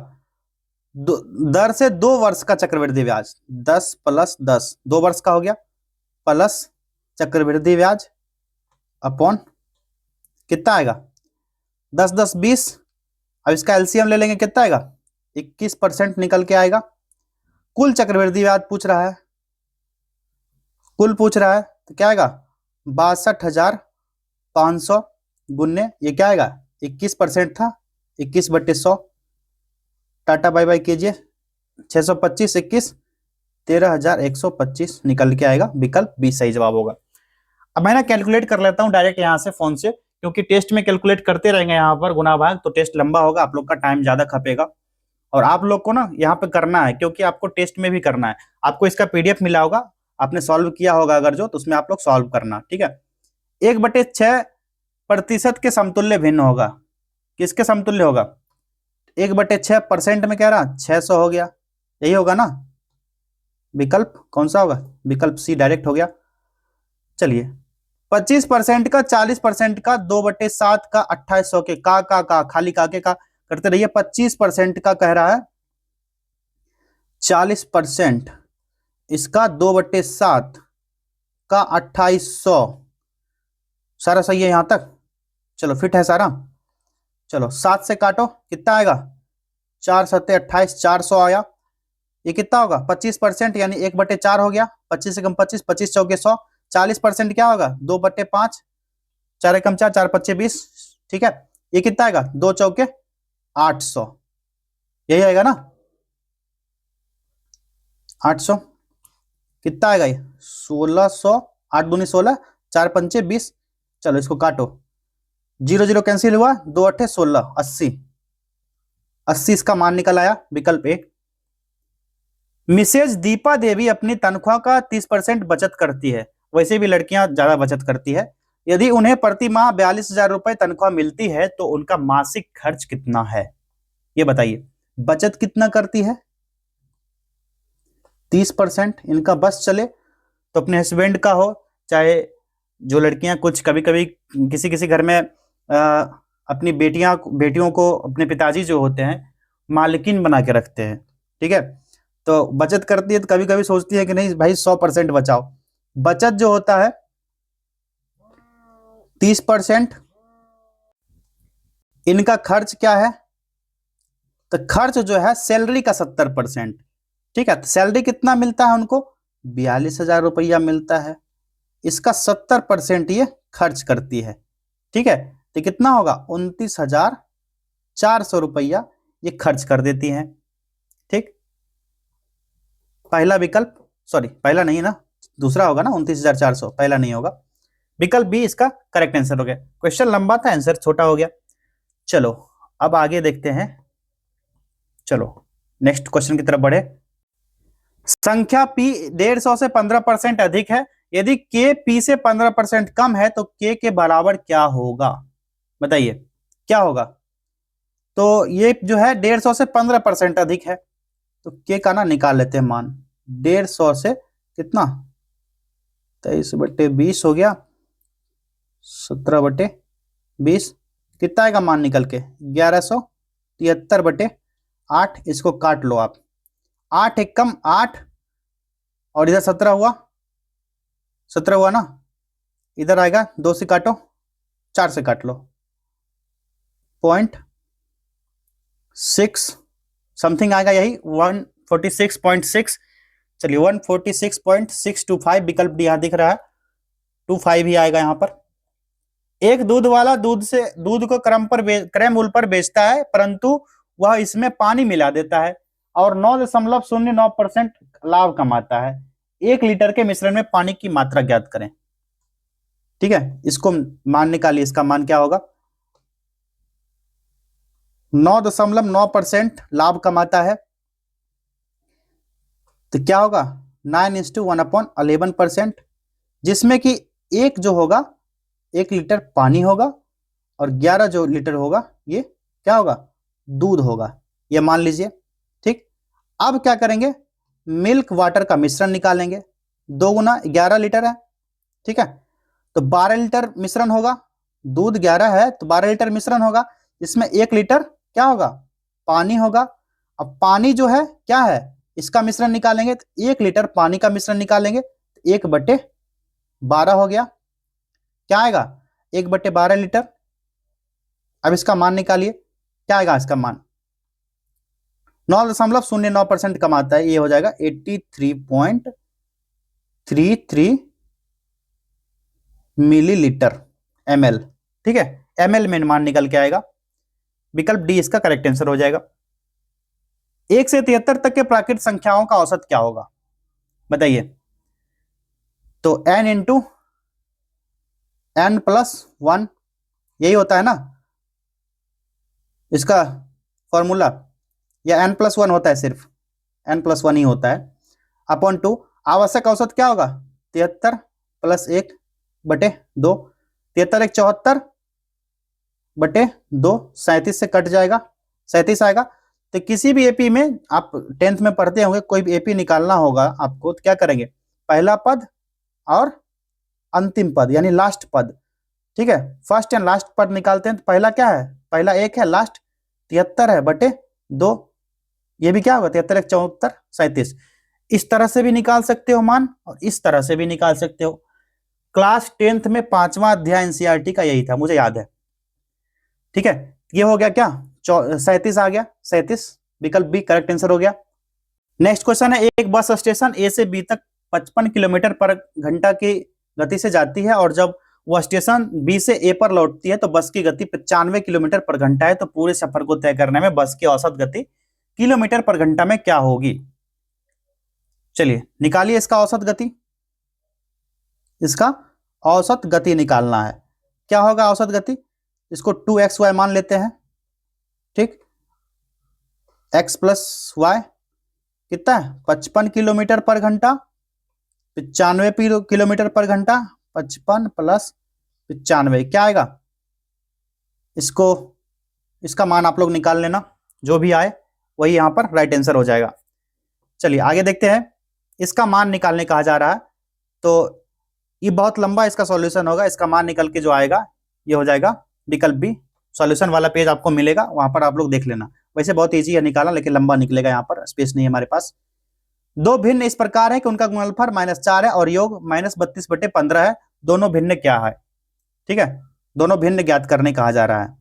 दर से 2 वर्ष का चक्रवृद्धि ब्याज, 10 प्लस 10 2 वर्ष का हो गया, प्लस चक्रवृद्धि ब्याज अपॉन कितना आएगा 10 10 20। अब इसका एलसीएम ले लेंगे, कितना आएगा 21% निकल के आएगा। कुल चक्रवृद्धि ब्याज पूछ रहा है, कुल पूछ रहा है तो क्या आएगा 62,500 गुन्ने ये क्या आएगा 21% था, 21/100, टाटा बाय बाय कीजिए, 625 21 13,125 निकल के आएगा, विकल्प बी सही जवाब होगा। अब मैं ना कैलकुलेट कर लेता हूँ डायरेक्ट यहाँ से फोन से, क्योंकि टेस्ट में कैलकुलेट करते रहेंगे यहाँ पर गुना भाग, तो टेस्ट लंबा होगा, आप लोग का टाइम ज्यादा खपेगा। और आप लोग को ना यहाँ पे करना है, क्योंकि आपको टेस्ट में भी करना है। आपको इसका पीडीएफ मिला होगा, आपने सॉल्व किया होगा अगर जो, तो उसमें आप लोग सॉल्व करना, ठीक है। 1/6% के समतुल्य भिन्न होगा। किसके समतुल्य होगा? 1/6% में कह रहा 600 हो गया, यही होगा ना। विकल्प कौन सा होगा? विकल्प सी डायरेक्ट हो गया। चलिए 25% का 40% का 2/7 का 2800 के का खाली काके का करते रहिए। 25% का कह रहा है 40%, इसका 2/7 का 2800। सारा सही है यहां तक? चलो फिट है सारा। चलो 7 से काटो, कितना आएगा? 4 7 28, 400 आया। ये कितना होगा? 25% यानी 1/4 हो गया। 25 से कम 25, 25 चौके 100। 40% क्या होगा? 2/5, 4 एकम 4, 4 पच्चे 20, ठीक है। ये कितना आएगा? 2 चौके 800, यही आएगा ना। 800 कितना आएगा? ये 1600, 8 दूनी 16, 4 पंचे 20। चलो इसको काटो, 0 0 कैंसिल हुआ, 2 8 16, 80। 80 इसका मान निकल आया, विकल्प ए। मिसेज दीपा देवी अपनी तनख्वाह का 30% बचत करती है। वैसे भी लड़कियां ज्यादा बचत करती है। यदि उन्हें प्रति माह 42,000 रुपए तनख्वाह मिलती है तो उनका मासिक खर्च कितना है? ये बताइए। बचत कितना करती है? 30%। इनका बस चले तो अपने हस्बैंड का हो, चाहे जो लड़कियां कुछ कभी कभी किसी किसी घर में अपनी बेटियों को अपने पिताजी जो होते हैं मालकिन बना के रखते हैं, ठीक है। तो बचत करती है तो कभी कभी सोचती है कि नहीं भाई 100% बचाओ। बचत जो होता है 30%। इनका खर्च क्या है? तो खर्च जो है सैलरी का 70%, ठीक है। तो सैलरी कितना मिलता है उनको? 42,000 रुपया मिलता है। इसका 70% ये खर्च करती है, ठीक है। तो कितना होगा? 29,400 रुपया ये खर्च कर देती हैं, ठीक। पहला विकल्प, सॉरी पहला नहीं ना, दूसरा होगा ना 29,400, पहला नहीं होगा। विकल्प बी इसका करेक्ट आंसर हो गया। क्वेश्चन लंबा था, आंसर छोटा हो गया। चलो अब आगे देखते हैं। चलो नेक्स्ट क्वेश्चन की तरफ बढ़े। संख्या p 150 से 15% अधिक है। यदि k p से 15% कम है तो k के बराबर क्या होगा? बताइए क्या होगा? तो ये जो है 150 से 15% अधिक है, तो k का ना निकाल लेते हैं मान। 150 से कितना? 23/20 हो गया, 17/20। कितना आएगा मान निकल के? 1173/8। इसको काट लो आप। 8 एकम 8 और इधर 17 हुआ, 17 हुआ ना। इधर आएगा 2 से काटो, 4 से काट लो, 0.6 समथिंग आएगा, यही 146.6। चलिए 146.625 विकल्प डी यहां दिख रहा है। 25 ही आएगा यहां पर। एक दूध वाला दूध को क्रय मूल्य पर बेचता है, परंतु वह इसमें पानी मिला देता है और 9.09% लाभ कमाता है। 1 लीटर के मिश्रण में पानी की मात्रा ज्ञात करें, ठीक है। इसको मान निकालिए, इसका मान क्या होगा? 9.9% लाभ कमाता है, तो क्या होगा? 9:1/11%, जिसमें कि एक जो होगा 1 लीटर पानी होगा और 11 जो लीटर होगा ये क्या होगा? दूध होगा, ये मान लीजिए, ठीक। अब क्या करेंगे? मिल्क वाटर का मिश्रण निकालेंगे। 2 गुना 11 लीटर है, ठीक है। तो 12 लीटर मिश्रण होगा। दूध 11 है तो 12 लीटर मिश्रण होगा, इसमें 1 लीटर क्या होगा? पानी होगा। अब पानी जो है क्या है? इसका मिश्रण निकालेंगे तो 1 लीटर पानी का मिश्रण निकालेंगे, 1/12 हो गया। क्या आएगा? 1/12 लीटर। अब इसका मान निकालिए, क्या आएगा इसका मान? 9.09% कमाता है, ये हो जाएगा 83.33 मिलीलीटर ml, ठीक है। ml में मान निकल के आएगा। विकल्प डी इसका करेक्ट आंसर हो जाएगा। 1 से 73 तक के प्राकृत संख्याओं का औसत क्या होगा? बताइए। तो n इंटू n+1, यही होता है ना इसका फॉर्मूला, या n+1 होता है, सिर्फ n+1 ही होता है, अपॉन 2। आवश्यक औसत क्या होगा, 73 + 1/2, 73 × 1 = 74/2, 37 से कट जाएगा, 37 आएगा। तो किसी भी एपी में आप 10th में पढ़ते होंगे, कोई भी एपी निकालना होगा आपको, तो क्या करेंगे, पहला पद और अंतिम पद यानी लास्ट पद, ठीक है, फर्स्ट एंड लास्ट पद निकालते हैं। तो पहला क्या है, पहला 1 है, लास्ट 73 है बटे 2, ये भी क्या होगा 73 × 74, 37। इस तरह से भी निकाल सकते हो मान, और इस तरह से भी निकाल सकते हो। क्लास 10th में 5वां अध्याय एनसीईआरटी का यही था, मुझे याद है, ठीक है। ये हो गया क्या, 37 आ गया, 37 विकल्प बी करेक्ट आंसर हो गया। नेक्स्ट क्वेश्चन है, एक बस स्टेशन ए से बी तक 55 किलोमीटर पर घंटा की गति से जाती है, और जब वह स्टेशन बी से ए पर लौटती है तो बस की गति 95 किलोमीटर पर घंटा है। तो पूरे सफर को तय करने में बस की औसत गति किलोमीटर पर घंटा में क्या होगी। चलिए निकालिए इसका औसत गति, इसका औसत गति निकालना है। क्या होगा औसत गति, इसको 2xy मान लेते हैं, ठीक, x + y कितना है 55 किलोमीटर पर घंटा, 95 किलोमीटर पर घंटा, 55 + 95 क्या आएगा, इसको इसका मान आप लोग निकाल लेना, जो भी आए वही यहां पर राइट आंसर हो जाएगा। चलिए आगे देखते हैं, इसका मान निकालने कहा जा रहा है, तो ये बहुत लंबा इसका सॉल्यूशन होगा। इसका मान निकल के जो आएगा ये हो जाएगा विकल्प बी। सॉल्यूशन वाला पेज आपको मिलेगा, वहां पर आप लोग देख लेना। वैसे बहुत इजी है निकालना, लेकिन लंबा निकलेगा, यहाँ पर स्पेस नहीं है हमारे पास। दो भिन्न इस प्रकार है कि उनका गुणनफल -4 है और योग -32/15 है। दोनों भिन्न क्या है, ठीक है, दोनों भिन्न ज्ञात करने कहा जा रहा है।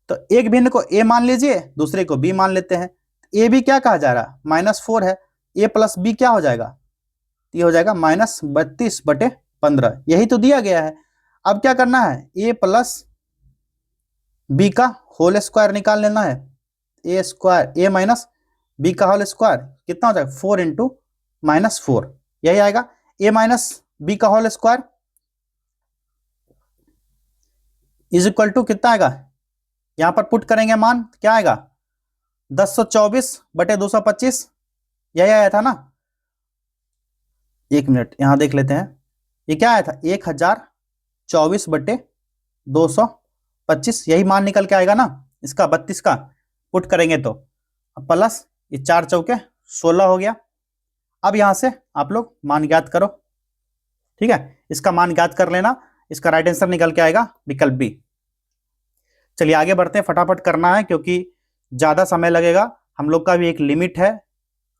तो एक भिन्न को ए मान लीजिए, दूसरे को बी मान लेते हैं। ए भी क्या कहा जा रहा है, -4 है, ए + बी क्या हो जाएगा, ये हो जाएगा -32/15, यही तो दिया गया है। अब क्या करना है, a + b का होल स्क्वायर निकाल लेना है, a² a - b का होल स्क्वायर कितना हो जाएगा 4 × -4, यही आएगा। a - b का whole square is equal to कितना आएगा, यहां पर पुट करेंगे मान, क्या आएगा 1024/225, यही आया था ना। एक मिनट यहां देख लेते हैं, ये क्या आया था 1024/225, यही मान निकल के आएगा ना इसका 32 का, पुट करेंगे तो प्लस ये 4 चौके 16 हो गया। अब यहां से आप लोग मान ज्ञात करो, ठीक है, इसका मान ज्ञात कर लेना, इसका राइट आंसर निकल के आएगा विकल्प बी। चलिए आगे बढ़ते हैं, फटाफट करना है क्योंकि ज्यादा समय लगेगा, हम लोग का भी एक लिमिट है,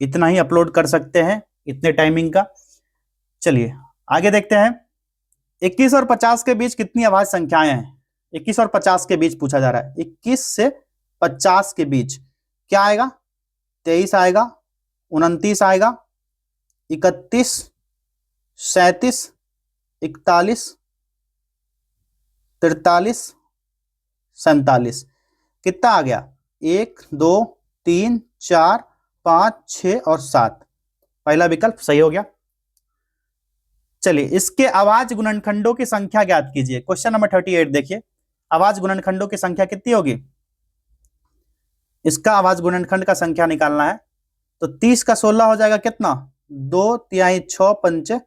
इतना ही अपलोड कर सकते हैं, इतने टाइमिंग का। चलिए आगे देखते हैं, 21 और 50 के बीच कितनी अभाज्य संख्याएं हैं। 21 और 50 के बीच पूछा जा रहा है, 21 से 50 के बीच क्या आएगा, 23 आएगा, 29 आएगा, 31, 37, 41, 43, 47, कितना आ गया 1 2 3 4 5 6 और 7, पहला विकल्प सही हो गया। चलिए इसके अभाज्य गुणनखंडों की संख्या ज्ञात कीजिए। क्वेश्चन नंबर 38 देखिए, अभाज्य गुणनखंडों की संख्या कितनी होगी, इसका अभाज्य गुणनखंड का संख्या निकालना है। तो 30 का 16 हो जाएगा कितना, 2 तिहाई 6 पंचे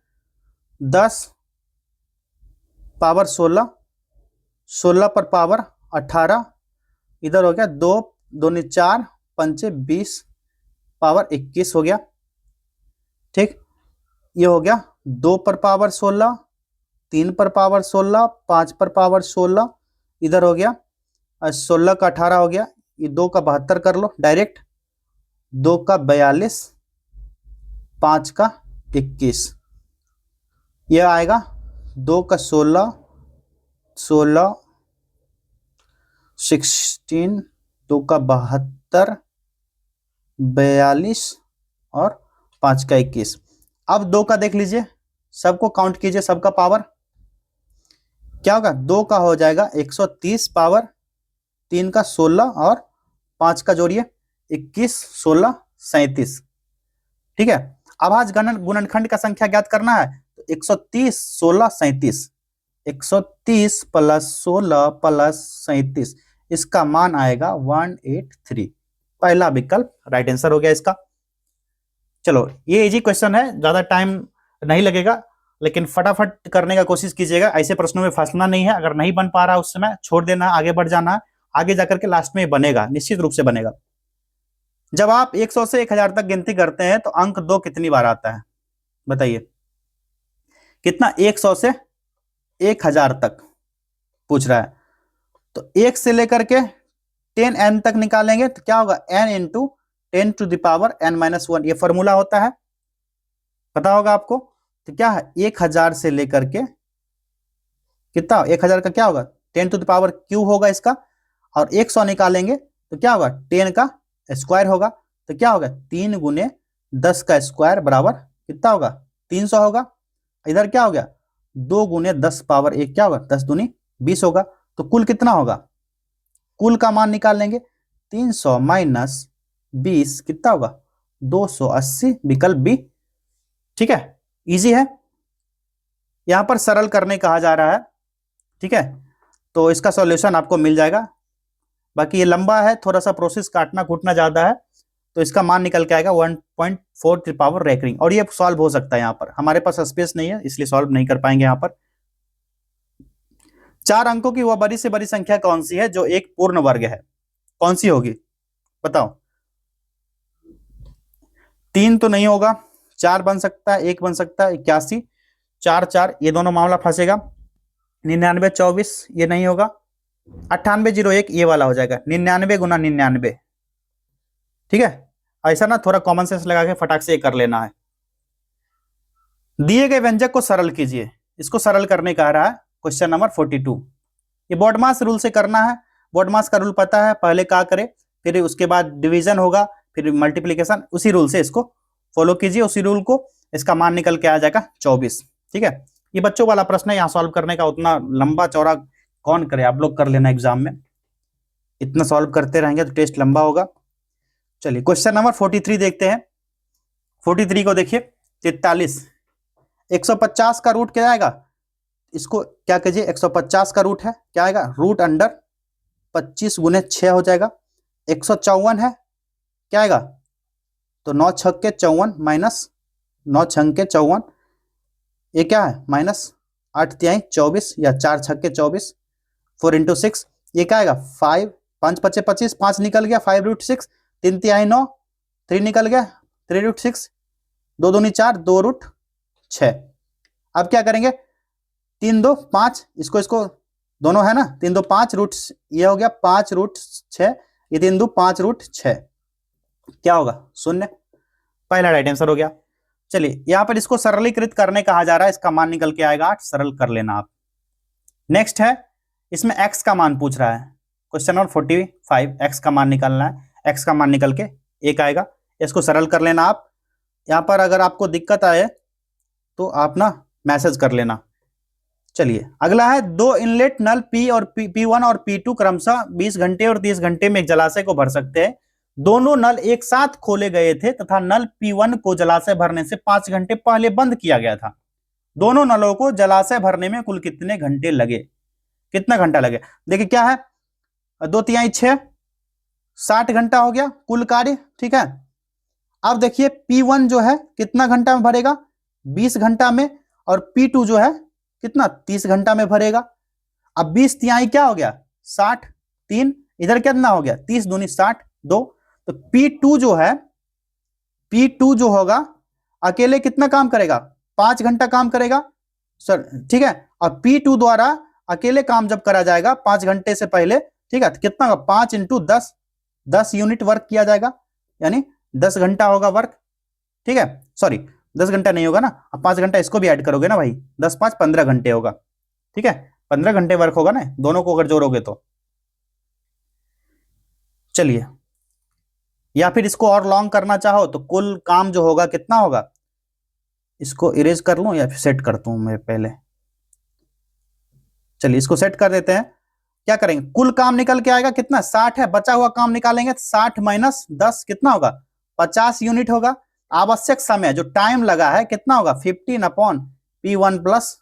10 पावर 16, 16 पर पावर 18, इधर हो गया 2 दूनी 4 पंचे 20 पावर 21 हो गया, ठीक। ये हो गया 2 पर पावर 16, 3 पर पावर 16, 5 पर पावर 16, इधर हो गया 16 का 18 हो गया, ये 2 का 72 कर लो डायरेक्ट, 2 का 42, 5 का 21, ये आएगा 2 का 16, 16 16, 2 का 72, 42 और 5 का 21। अब 2 का देख लीजिए, सबको काउंट कीजिए, सबका पावर क्या होगा, 2 का हो जाएगा 130 पावर, 3 का 16 और 5 का जोड़िए 21, 16, 37, ठीक है। अभाज्य गुणनखंड का संख्या ज्ञात करना है, तो 130, 16, 37, 130 प्लस 16 प्लस 37, इसका मान आएगा 183। पहला विकल्प राइट आंसर हो गया इसका। चलो ये इजी क्वेश्चन है, ज्यादा टाइम नहीं लगेगा, लेकिन फटाफट करने का कोशिश कीजिएगा। ऐसे प्रश्नों में फंसना नहीं है, अगर नहीं बन पा रहा उस समय छोड़ देना, आगे बढ़ जाना, आगे जाकर के लास्ट में बनेगा, निश्चित रूप से बनेगा। जब आप 100 से 1000 तक गिनती करते हैं तो अंक 2 कितनी बार आता है, बताइए कितना? 100 से 1000 तक पूछ रहा है, तो 1 से लेकर के 10n तक निकालेंगे तो क्या होगा? n into 10 to the power n-1, ये फॉर्मूला होता है, पता होगा आपको। तो क्या है, 1000 से लेकर के कितना, 1000 का क्या होगा? 10 टू द पावर क्यू होगा इसका, और 100 निकालेंगे तो क्या होगा? 10 का स्क्वायर होगा, तो क्या होगा? 3 गुने 10 का स्क्वायर बराबर कितना होगा? 300 होगा। इधर क्या हो गया? 2 गुने 10 पावर 1 क्या होगा? 10 दूनी 20 होगा। तो कुल कितना होगा? कुल का मान निकाल लेंगे, 300 माइनस 20 कितना होगा? 280, विकल्प बी। ठीक है, इजी है, यहां पर सरल करने कहा जा रहा है। ठीक है, तो इसका सॉल्यूशन आपको मिल जाएगा। बाकी ये लंबा है, थोड़ा सा प्रोसेस काटना कूटना ज्यादा है, तो इसका मान निकल के आएगा 1.4 की पावर रेकरिंग, और ये सॉल्व हो सकता है। यहाँ पर हमारे पास स्पेस नहीं है, इसलिए सॉल्व नहीं कर पाएंगे। यहाँ पर 4 अंकों की वह बड़ी से बड़ी संख्या कौन सी है जो एक पूर्ण वर्ग है? कौन सी होगी बताओ? 3 तो नहीं होगा, 4 बन सकता है, 1 बन सकता है, 81, 4 4, ये दोनों मामला फंसेगा। 99 24 ये नहीं होगा। 98 01 ये वाला हो जाएगा, 99 गुना 99। ठीक है, ऐसा ना थोड़ा कॉमन सेंस लगा के फटाक से ये कर लेना है। दिए गए व्यंजक को सरल कीजिए, इसको सरल करने कह रहा है क्वेश्चन नंबर 42। ये बॉडमास रूल से करना है, बॉडमास का रूल पता है, पहले क्या करे, फिर उसके बाद डिवीजन होगा, फिर मल्टीप्लीकेशन, उसी रूल से इसको फॉलो कीजिए, उसी रूल को। इसका मान निकल के आ जाएगा 24। ठीक है, ये बच्चों वाला प्रश्न है, यहाँ सॉल्व करने का उतना लंबा चौड़ा कौन करे, आप लोग कर लेना एग्जाम में, इतना सॉल्व करते रहेंगे तो टेस्ट लंबा होगा। चलिए क्वेश्चन नंबर 43 देखते हैं। 43 को देखिए, 43, 150 का रूट क्या आएगा? इसको क्या कीजिए, 150 का रूट है, क्या आएगा? रूट अंडर 25 गुने 6 हो जाएगा। 154 है, क्या आएगा? तो 9 छक के 54 माइनस 9 छंग के 54, ये क्या है? माइनस 8 तिहाई 24 या 4 छक के 24, 4 इंटू 6, ये क्या आएगा? 5, 5 पचे 25, 5 निकल गया, 5 रूट 6, 3 तिहाई 9, 3 निकल गया, 3 रूट 6, 2 दूनी 4, 2 रूट 6। अब क्या करेंगे? 3 2 5, इसको दोनों है ना, 3 2 5 रूट, ये हो गया 5 रूट 6, ये 3 2 5 रूट 6, क्या होगा? 0। पहला राइट आंसर हो गया। चलिए यहां पर इसको सरलीकृत करने कहा जा रहा है, इसका मान निकल के आएगा 8, सरल कर लेना आप। नेक्स्ट है, इसमें x का मान पूछ रहा है, क्वेश्चन नंबर 45, x का मान निकालना है, x का मान निकल के 1 आएगा, इसको सरल कर लेना आप। यहां पर अगर आपको दिक्कत आए तो आप ना मैसेज कर लेना। चलिए अगला है, 2 इनलेट नल P और P1 और P2 क्रमशः 20 घंटे और 30 घंटे में एक जलाशय को भर सकते हैं। दोनों नल एक साथ खोले गए थे तथा नल P1 को जलाशय भरने से 5 घंटे पहले बंद किया गया था। दोनों नलों को जलाशय भरने में कुल कितने घंटे लगे? कितना घंटा लगे? देखिए क्या है, 2 तिहाई 6, 60 घंटा हो गया कुल कार्य। ठीक है, अब देखिए P1 जो है कितना घंटा में भरेगा? 20 घंटा में, और P2 जो है कितना? 30 घंटा में भरेगा। अब 20 तिहाई क्या हो गया? 60, 3, इधर कितना हो गया? 30 दूनी 60, 2। तो P2 जो है, P2 जो होगा अकेले कितना काम करेगा? 5 घंटा काम करेगा सर। ठीक है, और P2 द्वारा अकेले काम जब करा जाएगा 5 घंटे से पहले, ठीक है, तो कितना होगा? 5 इंटू 10, 10 यूनिट वर्क किया जाएगा, यानी 10 घंटा होगा वर्क। ठीक है, सॉरी 10 घंटा नहीं होगा ना, अब 5 घंटा इसको भी ऐड करोगे ना भाई, 10 5 15 घंटे होगा। ठीक है, 15 घंटे वर्क होगा ना, दोनों को अगर जोड़ोगे तो। चलिए, या फिर इसको और लॉन्ग करना चाहो तो कुल काम जो होगा कितना होगा? इसको इरेज कर लूं या फिर सेट करता हूं मैं पहले? चलिए इसको सेट कर देते हैं। क्या करेंगे, कुल काम निकल के आएगा कितना? 60 है, बचा हुआ काम निकालेंगे, 60 माइनस 10 कितना होगा? 50 यूनिट होगा। आवश्यक समय जो टाइम लगा है कितना होगा? 15 अपॉन P1 प्लस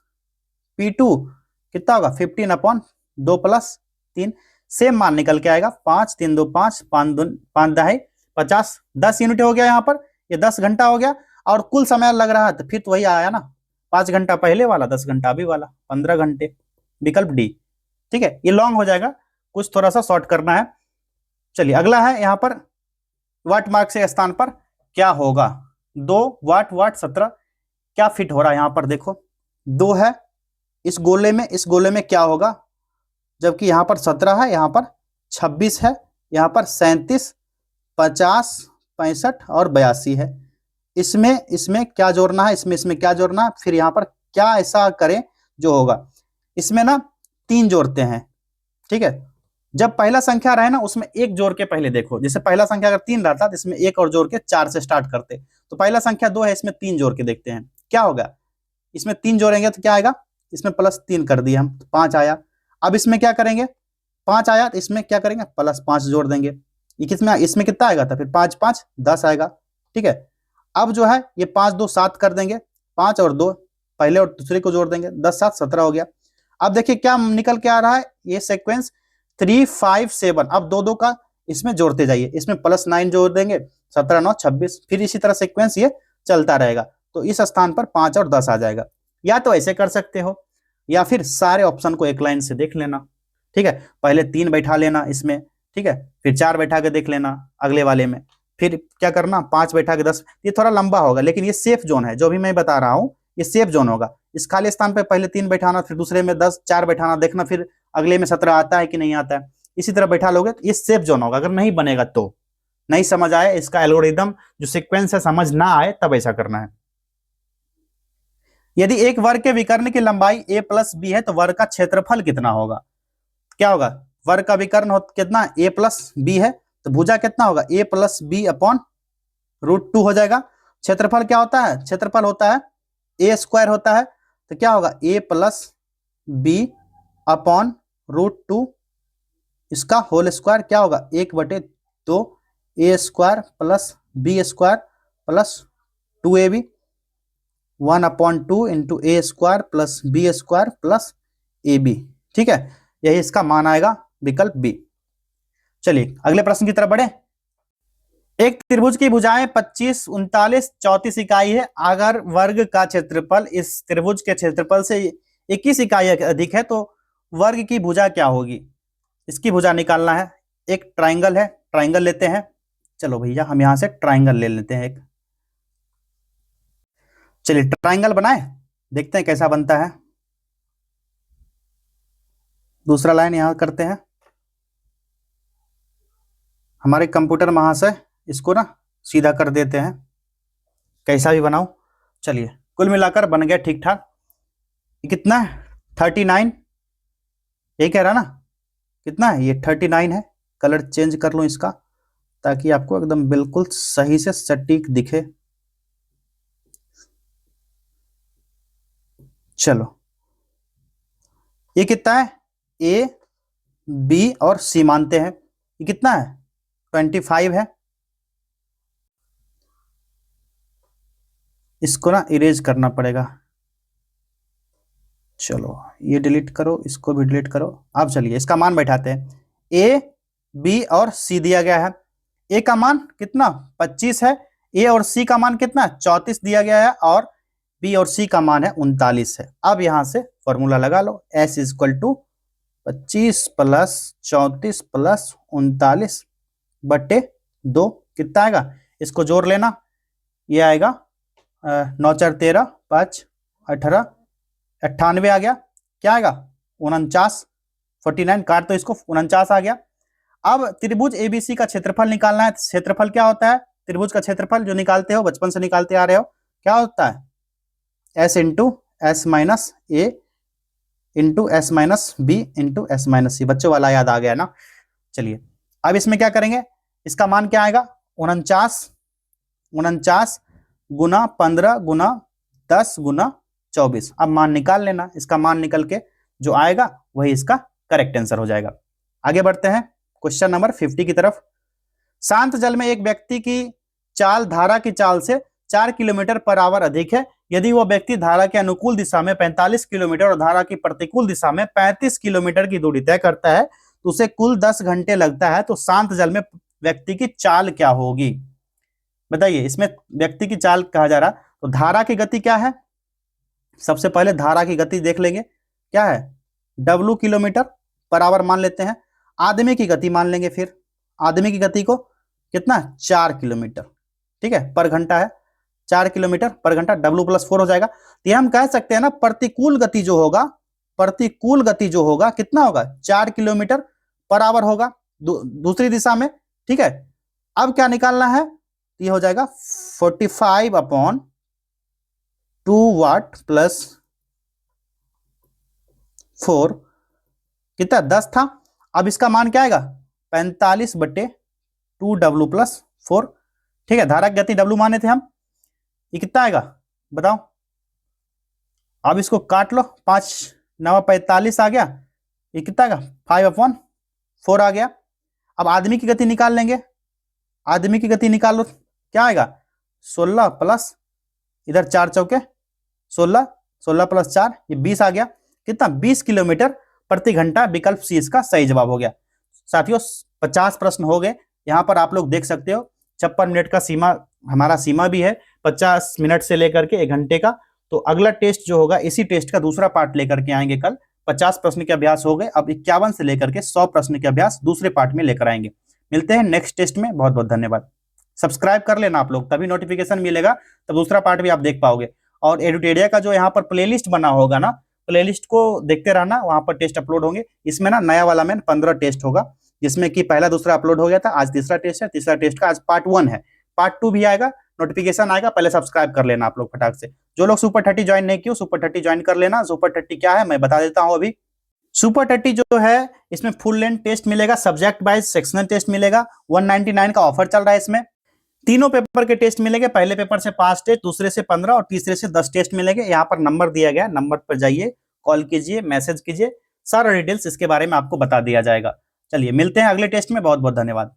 P2 कितना होगा 15/2 + 3, सेम मान निकल के आएगा 5 3 2 5 5 2 5 दहाई 50, 10 यूनिट हो गया यहाँ पर, ये 10 घंटा हो गया। और कुल समय लग रहा है तो फिर तो वही आया ना, 5 घंटा पहले वाला 10 घंटा अभी वाला 15 घंटे, विकल्प डी। ठीक है, ये लॉन्ग हो जाएगा, कुछ थोड़ा सा शॉर्ट करना है। चलिए अगला है यहाँ पर वाट मार्क से स्थान पर क्या होगा, 2 वाट वाट 17 क्या फिट हो रहा है यहाँ पर, देखो 2 है इस गोले में क्या होगा, जबकि यहाँ पर 17 है, यहाँ पर 26 है, यहाँ पर 37 50 65 और 82 है। इसमें क्या जोड़ना है, इसमें क्या जोड़ना है, फिर यहाँ पर क्या ऐसा करें जो होगा, इसमें ना 3 जोड़ते हैं। ठीक है, जब पहला संख्या रहे ना उसमें 1 जोड़ के पहले देखो, जैसे पहला संख्या अगर 3 रहता तो इसमें 1 और जोड़ के 4 से स्टार्ट करते, तो पहला संख्या 2 है, इसमें 3 जोड़ के देखते हैं क्या होगा। इसमें 3 जोड़ेंगे तो क्या आएगा, इसमें +3 कर दिए हम तो 5 आया। अब इसमें क्या करेंगे, 5 आया तो इसमें क्या करेंगे +5 जोड़ देंगे, ये कितना, इसमें कितना आएगा था, फिर 5 5 10 आएगा। ठीक है, अब जो है ये 5 2 7 कर देंगे, 5 और 2 पहले और दूसरे को जोड़ देंगे, 10 7 17 हो गया। अब देखिए क्या निकल के आ रहा है, ये सीक्वेंस 3 5 7, अब 2 2 का इसमें जोड़ते जाइए, इसमें +9 जोड़ देंगे, 17 9 26, फिर इसी तरह सीक्वेंस ये चलता रहेगा, तो इस स्थान पर 5 और 10 आ जाएगा। या तो ऐसे कर सकते हो, या फिर सारे ऑप्शन को एक लाइन से देख लेना। ठीक है, पहले 3 बैठा लेना इसमें, ठीक है, फिर 4 बैठा के देख लेना अगले वाले में, फिर क्या करना 5 बैठा के 10, ये थोड़ा लंबा होगा लेकिन ये सेफ जोन है, जो भी मैं बता रहा हूं ये सेफ जोन होगा। इस खाली स्थान पे पहले 3 बैठाना, फिर दूसरे में 10 4 बैठाना, देखना फिर अगले में 17 आता है कि नहीं आता है, इसी तरह बैठा लोगे तो ये सेफ जोन होगा। अगर नहीं बनेगा तो, नहीं समझ आए इसका एल्गोरिदम जो सीक्वेंस है समझ ना आए तब ऐसा करना है। यदि एक वर्ग के विकर्ण की लंबाई a + b है तो वर्ग का क्षेत्रफल कितना होगा, क्या होगा, वर्ग का विकर्ण कितना a + b है तो भुजा कितना होगा a + b/√2 हो जाएगा। क्षेत्रफल क्या होता है, क्षेत्रफल होता है a² होता है, तो क्या होगा a + b/√2, इसका होल स्क्वायर क्या होगा 1/2 a² + b² + 2ab, 1/2 × a² + b² + ab। ठीक है, यही इसका मान आएगा, विकल्प बी। चलिए अगले प्रश्न की तरफ बढ़े। एक त्रिभुज की भुजाएं 25 39 34 इकाई है, अगर वर्ग का क्षेत्रफल इस त्रिभुज के क्षेत्रफल से 21 इकाई अधिक है तो वर्ग की भुजा क्या होगी, इसकी भुजा निकालना है। एक ट्राइंगल है, ट्राइंगल लेते हैं, चलो भैया हम यहां से ट्राइंगल ले लेते हैं एक। चलिए ट्राइंगल बनाए, देखते हैं कैसा बनता है। दूसरा लाइन यहां करते हैं, हमारे कंप्यूटर महाशय इसको ना सीधा कर देते हैं, कैसा भी बनाओ। चलिए कुल मिलाकर बन गया ठीक ठाक। कितना है 39, यही कह रहा ना, कितना है ये 39 है। कलर चेंज कर लो इसका ताकि आपको एकदम बिल्कुल सही से सटीक दिखे। चलो ये कितना है, ए बी और सी मानते हैं, ये कितना है 25 है। इसको ना इरेज करना पड़ेगा, चलो ये डिलीट करो, इसको भी डिलीट करो। अब चलिए इसका मान बैठाते हैं, ए बी और सी दिया गया है। ए का मान कितना 25 है, ए और सी का मान कितना 34 दिया गया है, और बी और सी का मान है 39 है। अब यहां से फॉर्मूला लगा लो, S = 25 + 34 + 39/2 कितना आएगा, इसको जोड़ लेना, ये आएगा 9 4 13 5 18 98 आ गया। क्या आएगा 49, 49 काट तो इसको 49 आ गया। अब त्रिभुज एबीसी का क्षेत्रफल निकालना है। क्षेत्रफल क्या होता है, त्रिभुज का क्षेत्रफल जो निकालते हो बचपन से निकालते आ रहे हो, क्या होता है S × S - a × S - b × S - c, बच्चों वाला याद आ गया ना। चलिए अब इसमें क्या करेंगे, इसका मान क्या आएगा 49 × 15 × 10 × 24। अब मान निकाल लेना, इसका मान निकल के जो आएगा वही इसका करेक्ट आंसर हो जाएगा। आगे बढ़ते हैं क्वेश्चन नंबर 50 की तरफ। शांत जल में एक व्यक्ति की चाल धारा की चाल से 4 km/h अधिक है, यदि वह व्यक्ति धारा के अनुकूल दिशा में 45 किलोमीटर और धारा की प्रतिकूल दिशा में 35 किलोमीटर की दूरी तय करता है तो उसे कुल 10 घंटे लगता है, तो शांत जल में व्यक्ति की चाल क्या होगी? बताइए, इसमें व्यक्ति की चाल कहा जा रहा, तो धारा की गति क्या है? सबसे पहले धारा की गति देख लेंगे, क्या है? W किलोमीटर पर आवर मान लेते हैं। आदमी की गति मान लेंगे, फिर आदमी की गति को कितना? 4 किलोमीटर, ठीक है, पर घंटा है, 4 किलोमीटर पर घंटा, W+4 हो जाएगा। तो ये हम कह सकते हैं ना, प्रतिकूल गति जो होगा, प्रतिकूल गति जो होगा कितना होगा? 4 किलोमीटर पर आवर होगा दूसरी दिशा में, ठीक है। अब क्या निकालना है? ये हो जाएगा 45/2 वाट प्लस 4, कितना? 10 था। अब इसका मान क्या आएगा? 45/2W+4, ठीक है। धारा की गति W माने थे हम, ये कितना आएगा बताओ? अब इसको काट लो, 5 9 45 आ गया, ये कितना आएगा? 5/4 आ गया। अब आदमी की गति निकाल लेंगे, आदमी की गति निकाल लो, क्या आएगा? 16 प्लस इधर 4 चौके 16, 16 प्लस 4 ये 20 आ गया। कितना? 20 किलोमीटर प्रति घंटा। विकल्प सी इसका सही जवाब हो गया। साथियों 50 प्रश्न हो गए। यहाँ पर आप लोग देख सकते हो 56 मिनट का सीमा, हमारा सीमा भी है 50 मिनट से लेकर के 1 घंटे का। तो अगला टेस्ट जो होगा, इसी टेस्ट का दूसरा पार्ट लेकर के आएंगे कल। 50 प्रश्न के अभ्यास हो गए, अब 51 से लेकर के 100 प्रश्न के अभ्यास दूसरे पार्ट में लेकर आएंगे। मिलते हैं नेक्स्ट टेस्ट में। बहुत बहुत धन्यवाद। सब्सक्राइब कर लेना आप लोग, तभी नोटिफिकेशन मिलेगा, तब दूसरा पार्ट भी आप देख पाओगे। और एडुटेरिया का जो यहाँ पर प्लेलिस्ट बना होगा ना, प्लेलिस्ट को देखते रहना, वहां पर टेस्ट अपलोड होंगे। इसमें ना नया वाला में 15 टेस्ट होगा, जिसमें कि पहला दूसरा अपलोड हो गया था, आज तीसरा टेस्ट है। तीसरा टेस्ट का आज पार्ट 1 है, पार्ट 2 भी आएगा, नोटिफिकेशन आएगा। पहले सब्सक्राइब कर लेना आप लोग फटाक से। जो लोग सुपर 30 ज्वाइन नहीं किए, सुपर 30 ज्वाइन कर लेना। सुपर 30 क्या है मैं बता देता हूं अभी। सुपर 30 जो है, इसमें फुल लेंथ टेस्ट मिलेगा, सब्जेक्ट वाइज सेक्शनल टेस्ट मिलेगा। 199 का ऑफर चल रहा है। इसमें तीनों पेपर के टेस्ट मिलेंगे। पहले पेपर से 5 टेस्ट, दूसरे से 15 और तीसरे से 10 टेस्ट मिलेंगे। यहाँ पर नंबर दिया गया, नंबर पर जाइए, कॉल कीजिए, मैसेज कीजिए, सारा डिटेल्स इसके बारे में आपको बता दिया जाएगा। चलिए मिलते हैं अगले टेस्ट में। बहुत बहुत धन्यवाद।